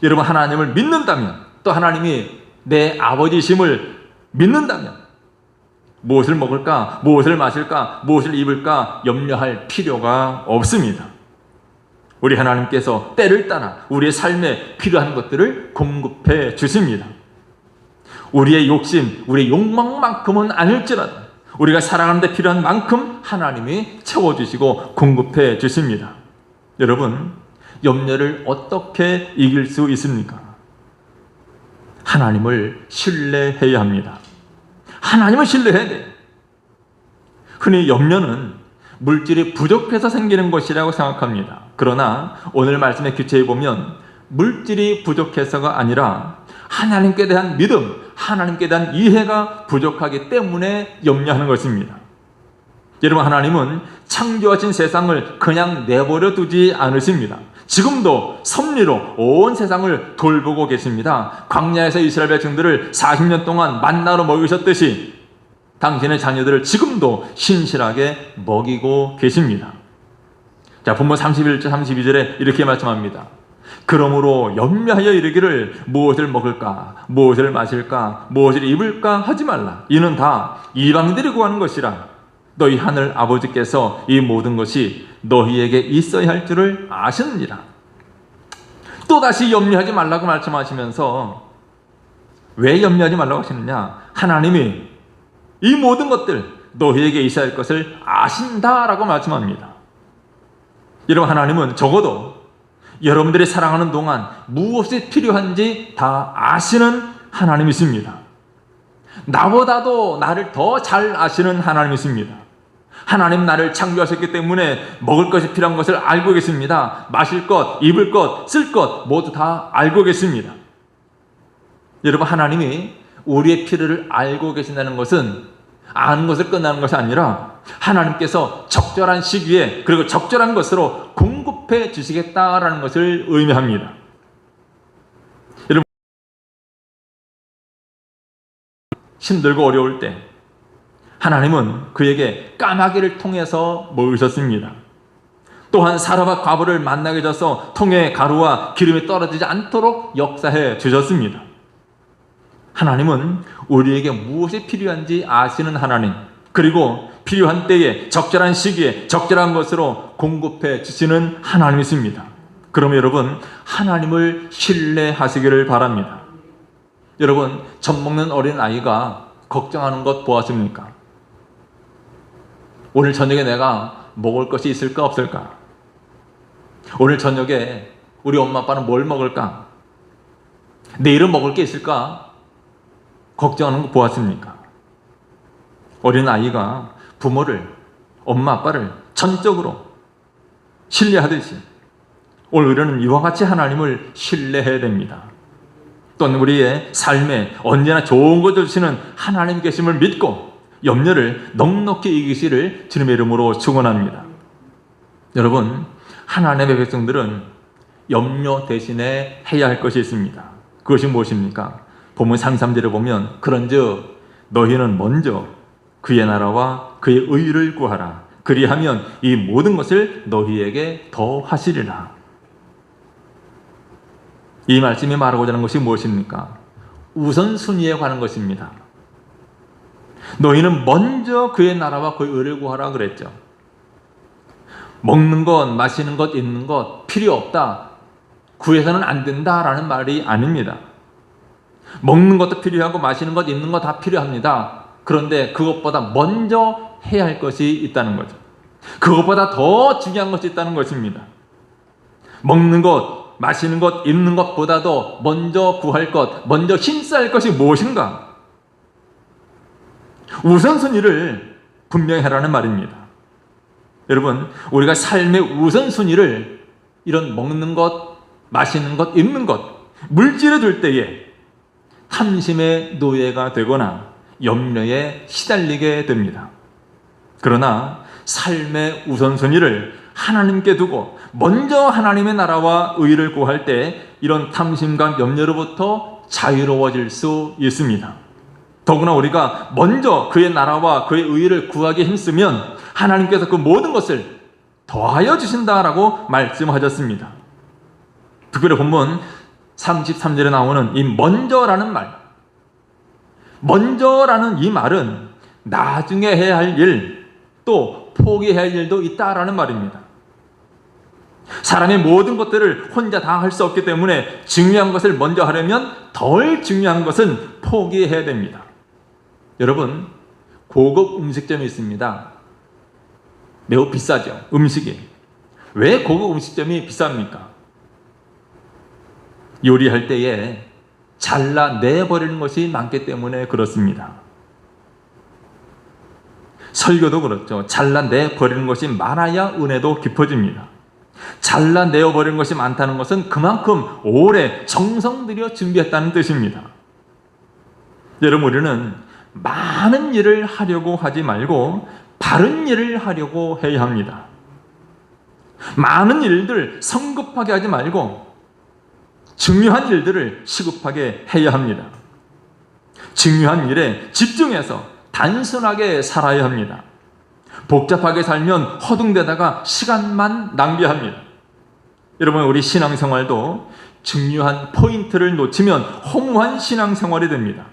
A: 여러분, 하나님을 믿는다면, 또 하나님이 내 아버지심을 믿는다면 무엇을 먹을까, 무엇을 마실까, 무엇을 입을까 염려할 필요가 없습니다. 우리 하나님께서 때를 따라 우리의 삶에 필요한 것들을 공급해 주십니다. 우리의 욕심, 우리의 욕망만큼은 아닐지라도 우리가 살아가는 데 필요한 만큼 하나님이 채워주시고 공급해 주십니다. 여러분, 염려를 어떻게 이길 수 있습니까? 하나님을 신뢰해야 합니다. 하나님을 신뢰해야 돼요. 흔히 염려는 물질이 부족해서 생기는 것이라고 생각합니다. 그러나 오늘 말씀의 규칙에 보면 물질이 부족해서가 아니라 하나님께 대한 믿음, 하나님께 대한 이해가 부족하기 때문에 염려하는 것입니다. 여러분, 하나님은 창조하신 세상을 그냥 내버려 두지 않으십니다. 지금도 섭리로 온 세상을 돌보고 계십니다. 광야에서 이스라엘 백성들을 40년 동안 만나로 먹이셨듯이 당신의 자녀들을 지금도 신실하게 먹이고 계십니다. 자, 본문 31절 32절에 이렇게 말씀합니다. 그러므로 염려하여 이르기를 무엇을 먹을까, 무엇을 마실까, 무엇을 입을까 하지 말라. 이는 다 이방인들이 구하는 것이라. 너희 하늘 아버지께서 이 모든 것이 너희에게 있어야 할 줄을 아시느니라. 또다시 염려하지 말라고 말씀하시면서 왜 염려하지 말라고 하시느냐? 하나님이 이 모든 것들 너희에게 있어야 할 것을 아신다라고 말씀합니다. 여러분, 하나님은 적어도 여러분들이 살아가는 동안 무엇이 필요한지 다 아시는 하나님이십니다. 나보다도 나를 더 잘 아시는 하나님이십니다. 하나님 나를 창조하셨기 때문에 먹을 것이 필요한 것을 알고 계십니다. 마실 것, 입을 것, 쓸 것 모두 다 알고 계십니다. 여러분, 하나님이 우리의 필요를 알고 계신다는 것은 아는 것을 끝나는 것이 아니라 하나님께서 적절한 시기에 그리고 적절한 것으로 공급해 주시겠다라는 것을 의미합니다. 여러분, 힘들고 어려울 때 하나님은 그에게 까마귀를 통해서 먹이셨습니다. 또한 사람과 과부를 만나게 해서 통에 가루와 기름이 떨어지지 않도록 역사해 주셨습니다. 하나님은 우리에게 무엇이 필요한지 아시는 하나님, 그리고 필요한 때에 적절한 시기에 적절한 것으로 공급해 주시는 하나님이십니다. 그럼 여러분, 하나님을 신뢰하시기를 바랍니다. 여러분, 젖 먹는 어린 아이가 걱정하는 것 보았습니까? 오늘 저녁에 내가 먹을 것이 있을까 없을까? 오늘 저녁에 우리 엄마 아빠는 뭘 먹을까? 내일은 먹을 게 있을까? 걱정하는 거 보았습니까? 어린 아이가 부모를, 엄마 아빠를 전적으로 신뢰하듯이 오늘 우리는 이와 같이 하나님을 신뢰해야 됩니다. 또는 우리의 삶에 언제나 좋은 것을 주시는 하나님 계심을 믿고 염려를 넉넉히 이기시를 주님의 이름으로 축원합니다. 여러분, 하나님의 백성들은 염려 대신에 해야 할 것이 있습니다. 그것이 무엇입니까? 본문 33절에 보면 그런즉 너희는 먼저 그의 나라와 그의 의를 구하라. 그리하면 이 모든 것을 너희에게 더하시리라. 이 말씀이 말하고자 하는 것이 무엇입니까? 우선순위에 관한 것입니다. 너희는 먼저 그의 나라와 그의 의를 구하라 그랬죠. 먹는 것, 마시는 것, 입는 것 필요 없다, 구해서는 안 된다라는 말이 아닙니다. 먹는 것도 필요하고 마시는 것, 입는 것 다 필요합니다. 그런데 그것보다 먼저 해야 할 것이 있다는 거죠. 그것보다 더 중요한 것이 있다는 것입니다. 먹는 것, 마시는 것, 입는 것보다도 먼저 구할 것, 먼저 힘써야 할 것이 무엇인가? 우선순위를 분명히 하라는 말입니다. 여러분, 우리가 삶의 우선순위를 이런 먹는 것, 마시는 것, 입는 것, 물질에 둘 때에 탐심의 노예가 되거나 염려에 시달리게 됩니다. 그러나 삶의 우선순위를 하나님께 두고 먼저 하나님의 나라와 의를 구할 때 이런 탐심과 염려로부터 자유로워질 수 있습니다. 더구나 우리가 먼저 그의 나라와 그의 의를 구하기 힘쓰면 하나님께서 그 모든 것을 더하여 주신다라고 말씀하셨습니다. 특별히 본문 33절에 나오는 이 먼저라는 말, 먼저라는 이 말은 나중에 해야 할 일, 또 포기해야 할 일도 있다라는 말입니다. 사람의 모든 것들을 혼자 다 할 수 없기 때문에 중요한 것을 먼저 하려면 덜 중요한 것은 포기해야 됩니다. 여러분, 고급 음식점이 있습니다. 매우 비싸죠, 음식이. 왜 고급 음식점이 비쌉니까? 요리할 때에 잘라내버리는 것이 많기 때문에 그렇습니다. 설교도 그렇죠. 잘라내버리는 것이 많아야 은혜도 깊어집니다. 잘라내어버리는 것이 많다는 것은 그만큼 오래 정성 들여 준비했다는 뜻입니다. 여러분, 우리는 많은 일을 하려고 하지 말고 바른 일을 하려고 해야 합니다. 많은 일들 성급하게 하지 말고 중요한 일들을 시급하게 해야 합니다. 중요한 일에 집중해서 단순하게 살아야 합니다. 복잡하게 살면 허둥대다가 시간만 낭비합니다. 여러분, 우리 신앙생활도 중요한 포인트를 놓치면 허무한 신앙생활이 됩니다.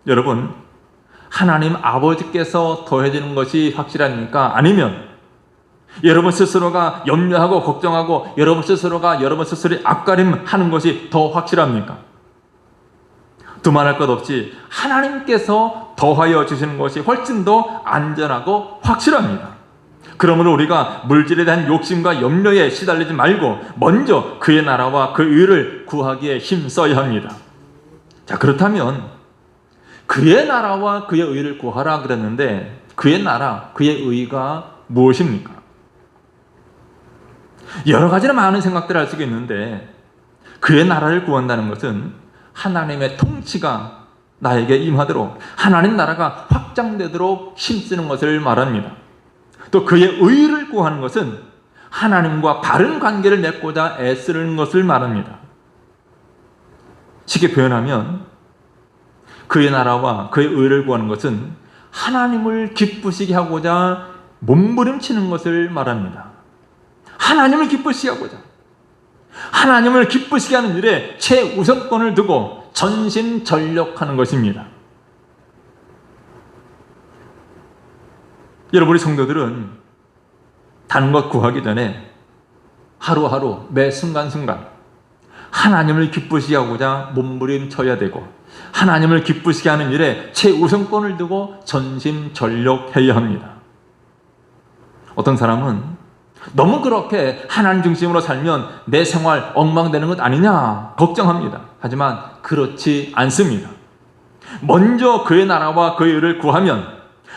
A: 여러분, 하나님 아버지께서 더해주는 것이 확실합니까? 아니면 여러분 스스로가 염려하고 걱정하고 여러분 스스로의 앞가림하는 것이 더 확실합니까? 두말할 것 없이 하나님께서 더하여 주시는 것이 훨씬 더 안전하고 확실합니다. 그러므로 우리가 물질에 대한 욕심과 염려에 시달리지 말고 먼저 그의 나라와 그 의를 구하기에 힘써야 합니다. 자, 그렇다면 그의 나라와 그의 의를 구하라 그랬는데 그의 나라, 그의 의가 무엇입니까? 여러 가지로 많은 생각들을 할 수가 있는데 그의 나라를 구한다는 것은 하나님의 통치가 나에게 임하도록 하나님 나라가 확장되도록 힘쓰는 것을 말합니다. 또 그의 의를 구하는 것은 하나님과 바른 관계를 맺고자 애쓰는 것을 말합니다. 쉽게 표현하면 그의 나라와 그의 의를 구하는 것은 하나님을 기쁘시게 하고자 몸부림치는 것을 말합니다. 하나님을 기쁘시게 하고자, 하나님을 기쁘시게 하는 일에 최우선권을 두고 전심전력하는 것입니다. 여러분, 우리 성도들은 다른 것 구하기 전에 하루하루 매 순간순간 하나님을 기쁘시게 하고자 몸부림쳐야 되고 하나님을 기쁘시게 하는 일에 최우선권을 두고 전심전력해야 합니다. 어떤 사람은 너무 그렇게 하나님 중심으로 살면 내 생활 엉망되는 것 아니냐 걱정합니다. 하지만 그렇지 않습니다. 먼저 그의 나라와 그의 의를 구하면,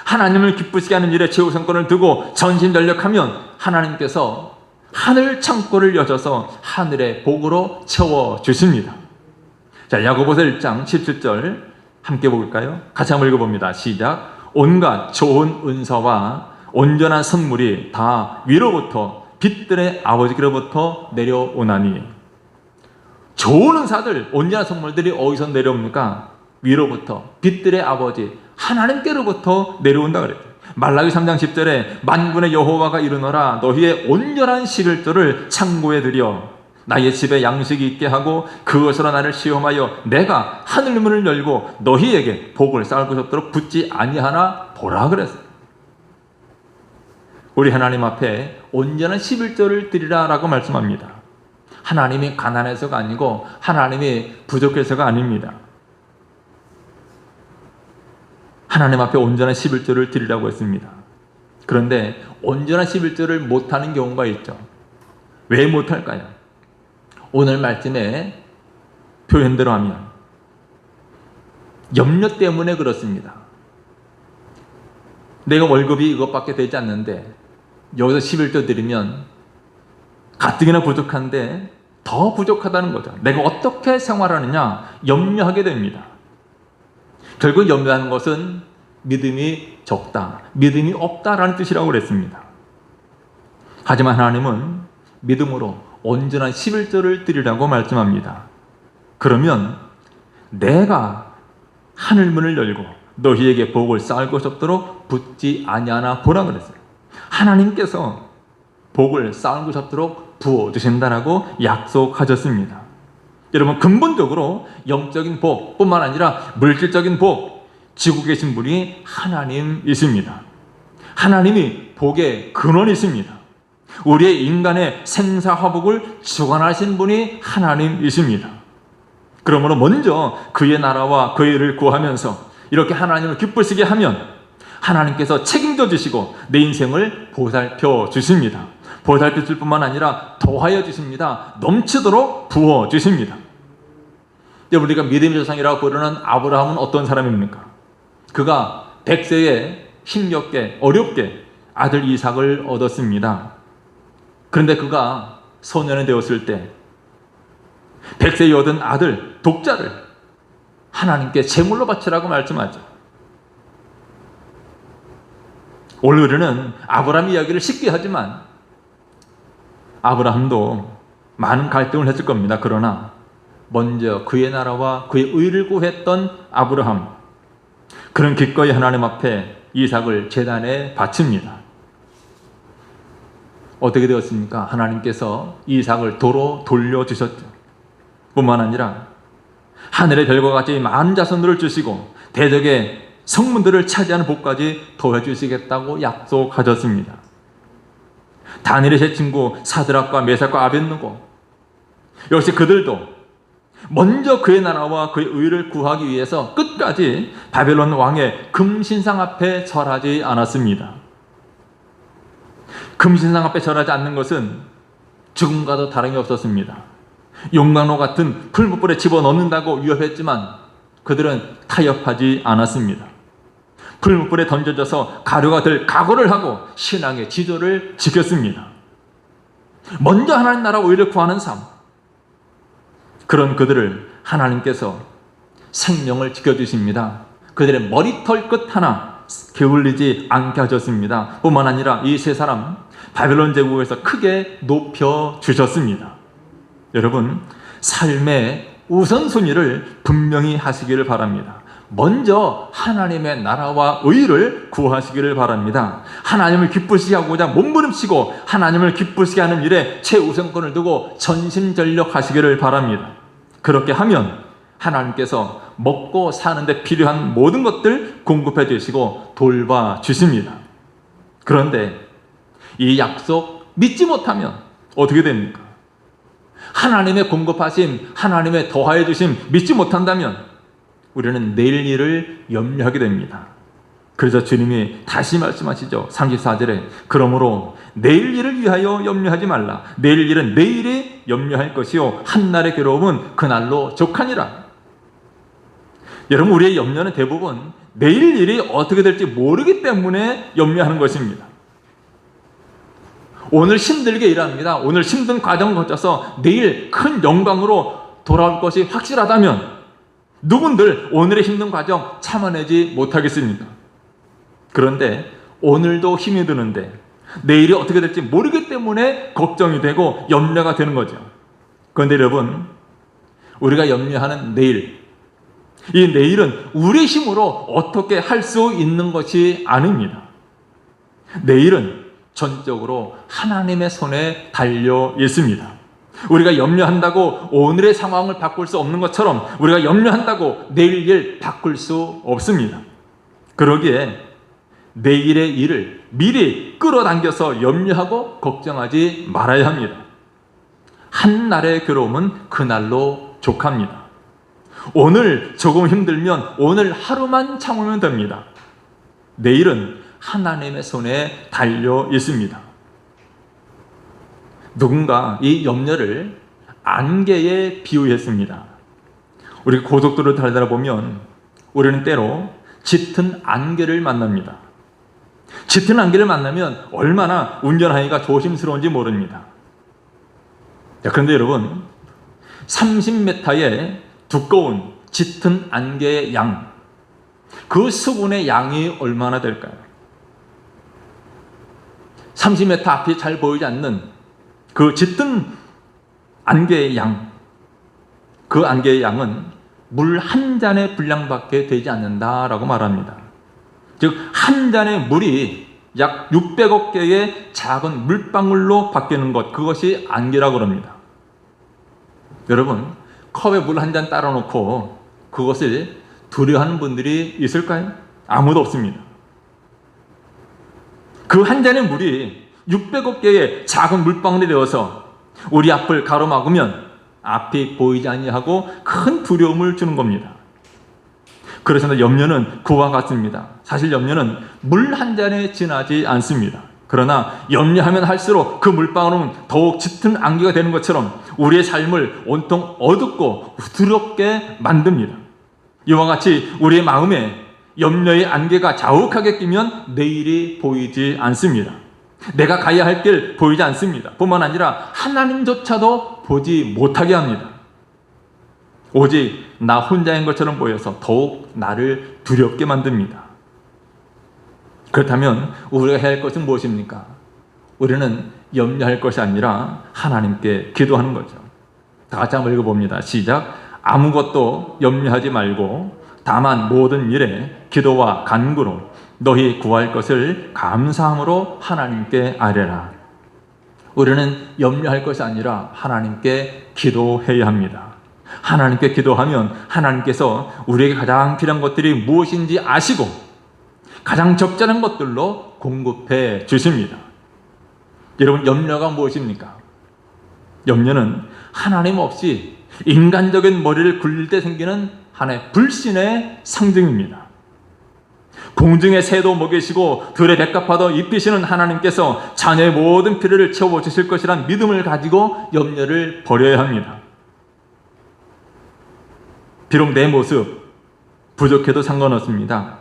A: 하나님을 기쁘시게 하는 일에 최우선권을 두고 전심전력하면 하나님께서 하늘 창고를 여셔서 하늘의 복으로 채워주십니다. 자, 야고보서 1장 17절 함께 볼까요? 같이 한번 읽어봅니다. 시작. 온갖 좋은 은사와 온전한 선물이 다 위로부터 빛들의 아버지께로부터 내려오나니. 좋은 은사들, 온전한 선물들이 어디서 내려옵니까? 위로부터 빛들의 아버지 하나님께로부터 내려온다 그랬죠. 말라기 3장 10절에 만군의 여호와가 이르노라 너희의 온전한 11조를 창고에 들여 나의 집에 양식이 있게 하고 그것으로 나를 시험하여 내가 하늘 문을 열고 너희에게 복을 쌓을 것 없도록 붙지 아니하나 보라 그랬어요. 우리 하나님 앞에 온전한 11조를 드리라 라고 말씀합니다. 하나님이 가난해서가 아니고 하나님이 부족해서가 아닙니다. 하나님 앞에 온전한 11조를 드리라고 했습니다. 그런데 온전한 11조를 못하는 경우가 있죠. 왜 못할까요? 오늘 말씀의 표현대로 하면 염려 때문에 그렇습니다. 내가 월급이 이것밖에 되지 않는데 여기서 11조 드리면 가뜩이나 부족한데 더 부족하다는 거죠. 내가 어떻게 생활하느냐 염려하게 됩니다. 결국 염려하는 것은 믿음이 적다, 믿음이 없다라는 뜻이라고 그랬습니다. 하지만 하나님은 믿음으로 온전한 11조를 드리라고 말씀합니다. 그러면 내가 하늘문을 열고 너희에게 복을 쌓을 것 없도록 붙지 아니하나 보라 그랬어요. 하나님께서 복을 쌓을 것 없도록 부어주신다라고 약속하셨습니다. 여러분, 근본적으로 영적인 복뿐만 아니라 물질적인 복 지고 계신 분이 하나님이십니다. 하나님이 복의 근원이십니다. 우리의 인간의 생사화복을 주관하신 분이 하나님이십니다. 그러므로 먼저 그의 나라와 그의 의를 구하면서 이렇게 하나님을 기쁘시게 하면 하나님께서 책임져 주시고 내 인생을 보살펴 주십니다. 보살펴 줄 뿐만 아니라 더하여 주십니다. 넘치도록 부어 주십니다. 우리가 믿음의 조상이라고 부르는 아브라함은 어떤 사람입니까? 그가 100세에 힘겹게 어렵게 아들 이삭을 얻었습니다. 그런데 그가 소년이 되었을 때 100세에 얻은 아들 독자를 하나님께 제물로 바치라고 말씀하죠. 오늘 우리는 아브라함 이야기를 쉽게 하지만 아브라함도 많은 갈등을 했을 겁니다. 그러나 먼저 그의 나라와 그의 의를 구했던 아브라함, 그런 기꺼이 하나님 앞에 이삭을 제단에 바칩니다. 어떻게 되었습니까? 하나님께서 이삭을 도로 돌려주셨죠. 뿐만 아니라 하늘의 별과 같이 많은 자손들을 주시고 대적의 성문들을 차지하는 복까지 더해주시겠다고 약속하셨습니다. 다니엘의 세 친구 사드락과 메삭과 아벳느고 역시 그들도 먼저 그의 나라와 그의 의를 구하기 위해서 끝까지 바벨론 왕의 금신상 앞에 절하지 않았습니다. 금신상 앞에 절하지 않는 것은 죽음과도 다름이 없었습니다. 용광로 같은 풀무불에 집어넣는다고 위협했지만 그들은 타협하지 않았습니다. 풀무불에 던져져서 가루가 될 각오를 하고 신앙의 지도를 지켰습니다. 먼저 하나님 나라와 의를 구하는 삶, 그런 그들을 하나님께서 생명을 지켜주십니다. 그들의 머리털 끝 하나 게을리지 않게 하셨습니다. 뿐만 아니라 이 세 사람 바벨론 제국에서 크게 높여주셨습니다. 여러분, 삶의 우선순위를 분명히 하시기를 바랍니다. 먼저 하나님의 나라와 의를 구하시기를 바랍니다. 하나님을 기쁘시게 하고자 몸부림치고 하나님을 기쁘시게 하는 일에 최우선권을 두고 전심전력하시기를 바랍니다. 그렇게 하면 하나님께서 먹고 사는데 필요한 모든 것들 공급해 주시고 돌봐 주십니다. 그런데 이 약속 믿지 못하면 어떻게 됩니까? 하나님의 공급하심, 하나님의 더하여 주심 믿지 못한다면 우리는 내일 일을 염려하게 됩니다. 그래서 주님이 다시 말씀하시죠. 34절에 그러므로 내일 일을 위하여 염려하지 말라. 내일 일은 내일이 염려할 것이요 한날의 괴로움은 그날로 족하니라. 여러분, 우리의 염려는 대부분 내일 일이 어떻게 될지 모르기 때문에 염려하는 것입니다. 오늘 힘들게 일합니다. 오늘 힘든 과정을 거쳐서 내일 큰 영광으로 돌아올 것이 확실하다면 누군들 오늘의 힘든 과정 참아내지 못하겠습니까? 그런데 오늘도 힘이 드는데 내일이 어떻게 될지 모르기 때문에 걱정이 되고 염려가 되는 거죠. 그런데 여러분, 우리가 염려하는 내일, 이 내일은 우리 힘으로 어떻게 할 수 있는 것이 아닙니다. 내일은 전적으로 하나님의 손에 달려 있습니다. 우리가 염려한다고 오늘의 상황을 바꿀 수 없는 것처럼 우리가 염려한다고 내일 일 바꿀 수 없습니다. 그러기에 내일의 일을 미리 끌어당겨서 염려하고 걱정하지 말아야 합니다. 한 날의 괴로움은 그날로 족합니다. 오늘 조금 힘들면 오늘 하루만 참으면 됩니다. 내일은 하나님의 손에 달려 있습니다. 누군가 이 염려를 안개에 비유했습니다. 우리 고속도로를 달리다 보면 우리는 때로 짙은 안개를 만납니다. 짙은 안개를 만나면 얼마나 운전하기가 조심스러운지 모릅니다. 자, 그런데 여러분, 30m의 두꺼운 짙은 안개의 양, 그 수분의 양이 얼마나 될까요? 30m 앞이 잘 보이지 않는 그 짙은 안개의 양, 그 안개의 양은 물 한 잔의 분량밖에 되지 않는다라고 말합니다. 즉, 한 잔의 물이 약 600억 개의 작은 물방울로 바뀌는 것, 그것이 안개라고 합니다. 여러분, 컵에 물 한 잔 따라 놓고 그것을 두려워하는 분들이 있을까요? 아무도 없습니다. 그 한 잔의 물이 600억 개의 작은 물방울이 되어서 우리 앞을 가로막으면 앞이 보이지 아니하고 큰 두려움을 주는 겁니다. 그래서 염려는 그와 같습니다. 사실 염려는 물 한 잔에 지나지 않습니다. 그러나 염려하면 할수록 그 물방울은 더욱 짙은 안개가 되는 것처럼 우리의 삶을 온통 어둡고 두렵게 만듭니다. 이와 같이 우리의 마음에 염려의 안개가 자욱하게 끼면 내일이 보이지 않습니다. 내가 가야 할 길 보이지 않습니다. 뿐만 아니라 하나님조차도 보지 못하게 합니다. 오직 나 혼자인 것처럼 보여서 더욱 나를 두렵게 만듭니다. 그렇다면 우리가 해야 할 것은 무엇입니까? 우리는 염려할 것이 아니라 하나님께 기도하는 거죠. 다 같이 한번 읽어봅니다. 시작. 아무것도 염려하지 말고 다만 모든 일에 기도와 간구로 너희 구할 것을 감사함으로 하나님께 아뢰라. 우리는 염려할 것이 아니라 하나님께 기도해야 합니다. 하나님께 기도하면 하나님께서 우리에게 가장 필요한 것들이 무엇인지 아시고 가장 적절한 것들로 공급해 주십니다. 여러분, 염려가 무엇입니까? 염려는 하나님 없이 인간적인 머리를 굴릴 때 생기는 하나의 불신의 상징입니다. 공중의 새도 먹이시고 들의 백합화도 입히시는 하나님께서 자녀의 모든 필요를 채워주실 것이란 믿음을 가지고 염려를 버려야 합니다. 비록 내 모습 부족해도 상관없습니다.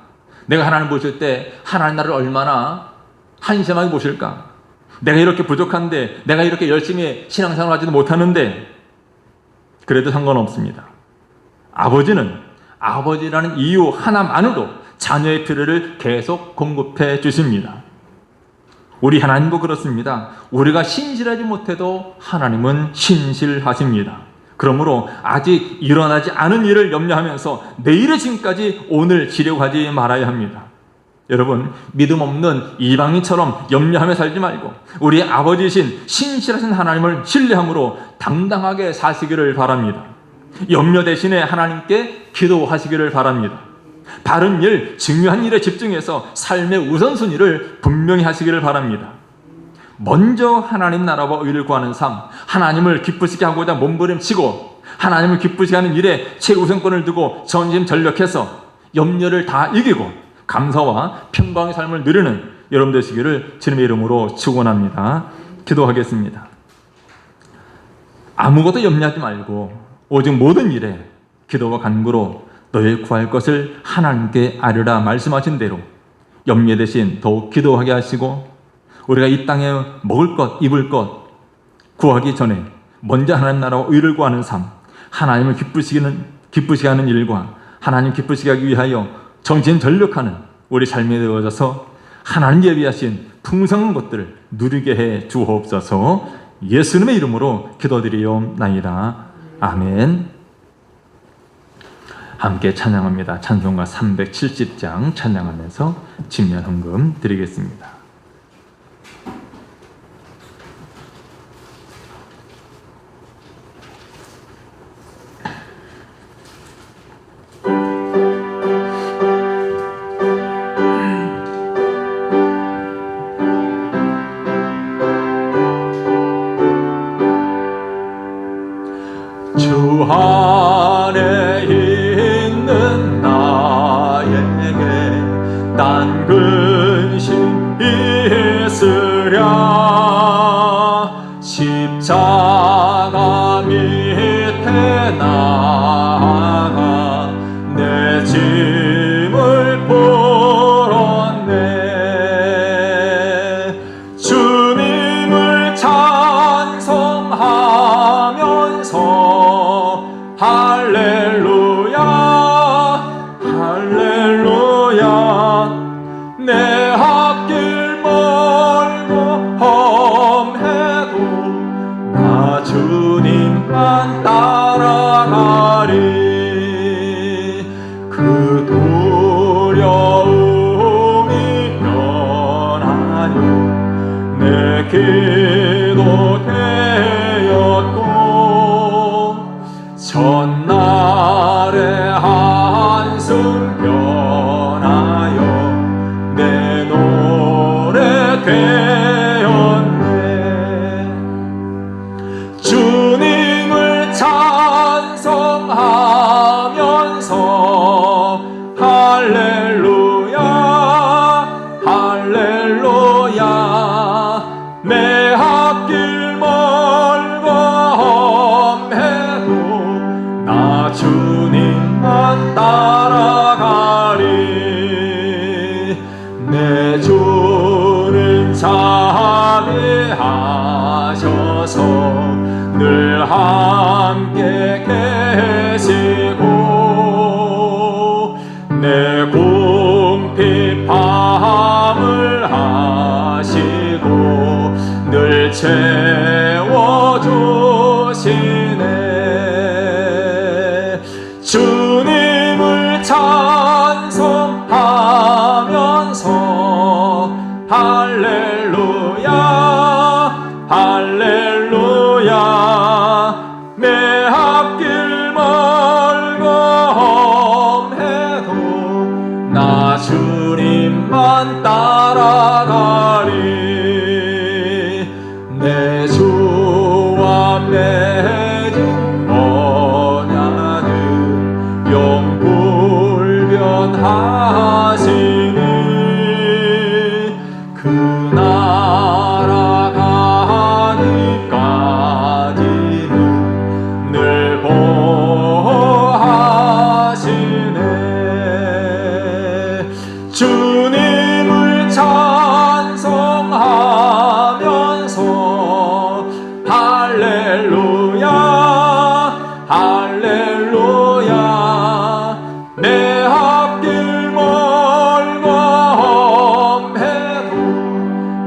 A: 내가 하나님 보실 때 하나님 나를 얼마나 한심하게 보실까? 내가 이렇게 부족한데, 내가 이렇게 열심히 신앙생활 하지도 못하는데, 그래도 상관없습니다. 아버지는 아버지라는 이유 하나만으로 자녀의 필요를 계속 공급해 주십니다. 우리 하나님도 그렇습니다. 우리가 신실하지 못해도 하나님은 신실하십니다. 그러므로 아직 일어나지 않은 일을 염려하면서 내일의 짐까지 오늘 지려고 하지 말아야 합니다. 여러분, 믿음 없는 이방인처럼 염려하며 살지 말고 우리 아버지이신 신실하신 하나님을 신뢰함으로 당당하게 사시기를 바랍니다. 염려 대신에 하나님께 기도하시기를 바랍니다. 바른 일, 중요한 일에 집중해서 삶의 우선순위를 분명히 하시기를 바랍니다. 먼저 하나님 나라와 의를 구하는 삶, 하나님을 기쁘시게 하고자 몸부림치고 하나님을 기쁘시게 하는 일에 최우선권을 두고 전심전력해서 염려를 다 이기고 감사와 평강의 삶을 누리는 여러분 되시기를 주님의 이름으로 축원합니다. 기도하겠습니다. 아무것도 염려하지 말고 오직 모든 일에 기도와 간구로 너희 구할 것을 하나님께 아뢰라 말씀하신 대로 염려 대신 더욱 기도하게 하시고 우리가 이 땅에 먹을 것, 입을 것 구하기 전에 먼저 하나님 나라와 의를 구하는 삶, 하나님을 기쁘시게 하는 일과 하나님 기쁘시게 하기 위하여 정신전력하는 우리 삶이 되어져서 하나님 예비하신 풍성한 것들을 누리게 해 주옵소서. 예수님의 이름으로 기도드리옵나이다. 아멘. 함께 찬양합니다. 찬송가 370장 찬양하면서 집례 헌금 드리겠습니다. 주 안에 있는 나에게 딴 근심 있으랴. 십자가 밑에 나아가 내 짐을 풀었네. 주님을 찬송하면서 할렐루야 할렐루야. 내 앞길 멀고 험해도 나 주님만 따라가리. 그 두려움이 변하여 내 기도 되었고, 전날의 한숨 변하여 내 노래 되었네. 주님을 찬송하면서 할렐루야 할렐루야. 내 앞길 멀고 험해도 나 주님만 따라가리. 내 주는 자비하셔서 늘 함께 계시고, 내 궁핍함을 하시고 늘 채워주시네. 주님을 찬송하면서 할렐루야 할렐루야. 내 앞길 멀고 험해도 나 주님만 따라가리. 내 주와 맺은 언약은 영불변하시니, 그 나라 가기까지는 늘 보호하시네. 주님을 찬송하면서 할렐루야 할렐루야. 내 앞길 멀고 험해도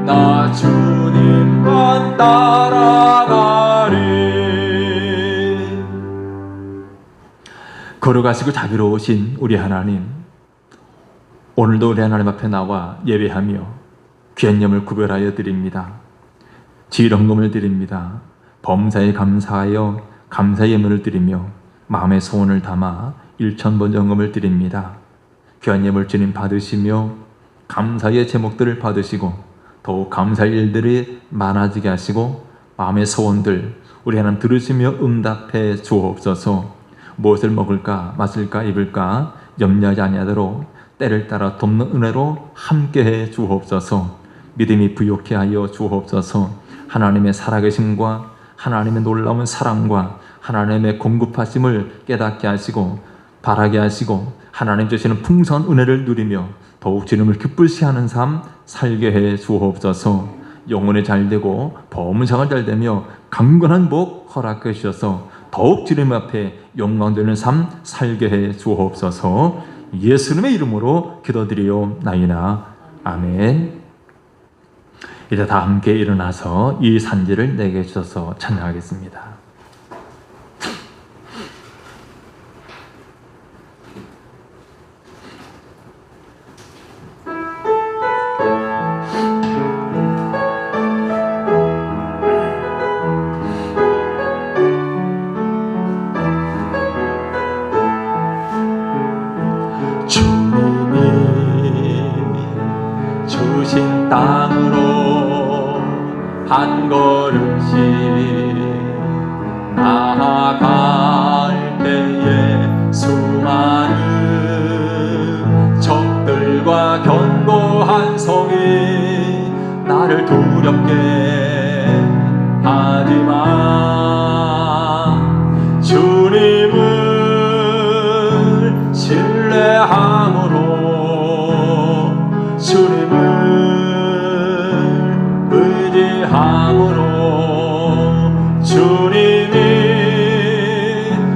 A: 나 주님만 따라가리. 걸어가시고 자비로우신 우리 하나님, 오늘도 우리 하나님 앞에 나와 예배하며 귀한 염을 구별하여 드립니다. 지휘헌금을 드립니다. 범사에 감사하여 감사의 예물을 드리며 마음의 소원을 담아 1,000번정금을 드립니다. 귀한 예물 주님 받으시며 감사의 제목들을 받으시고 더욱 감사의 일들이 많아지게 하시고 마음의 소원들 우리 하나님 들으시며 응답해 주옵소서. 무엇을 먹을까 마실까 입을까 염려하지 아니하도록 때를 따라 돕는 은혜로 함께해 주옵소서. 믿음이 부욕케 하여 주옵소서. 하나님의 살아계심과 하나님의 놀라운 사랑과 하나님의 공급하심을 깨닫게 하시고 바라게 하시고 하나님 주시는 풍성한 은혜를 누리며 더욱 주님을 기쁘시 하는 삶 살게 해 주옵소서. 영혼이 잘되고 범사가 잘되며 강건한 복 허락해 주셔서 더욱 주님 앞에 영광되는 삶 살게 해 주옵소서. 예수님의 이름으로 기도드리옵나이다. 아멘. 이제 다 함께 일어나서 이 산지를 내게 주셔서 찬양하겠습니다. 땅으로 한 걸음씩 나아갈 때에 수많은 적들과 견고한 성이 나를 두렵게 하지만 주님을 신뢰함으로 주님을 의지함으로 주님이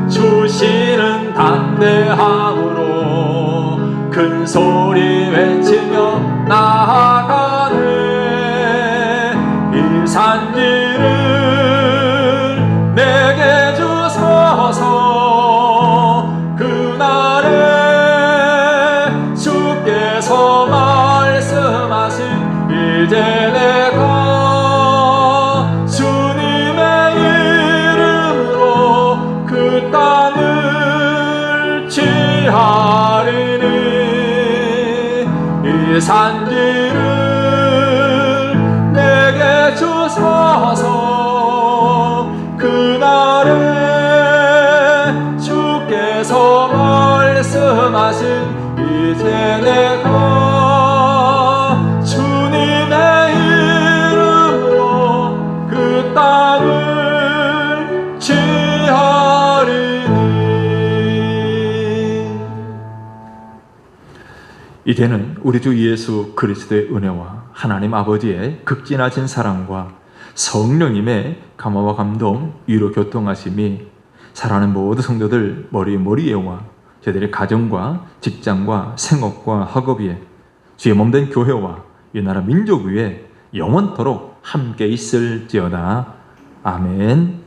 A: 주시는 담대함으로 큰 소리 외치며 나아가네. 이 산지를 내게 주소서. 그날에 주께서 말씀하신 이제 내가 주님의 이름으로 그 땅을 취하리니. 이 산지를 내게 주소서. 그날에 주께서 말씀하신 이제 내가 주님의 이름으로 그 땅을 취하리니. 이제는 우리 주 예수 그리스도의 은혜와 하나님 아버지의 극진하신 사랑과 성령님의 감화와 감동, 위로 교통하심이 사랑하는 모든 성도들 머리에와 저희들의 가정과 직장과 생업과 학업 위에 주의 몸된 교회와 이 나라 민족 위에 영원토록 함께 있을지어다. 아멘.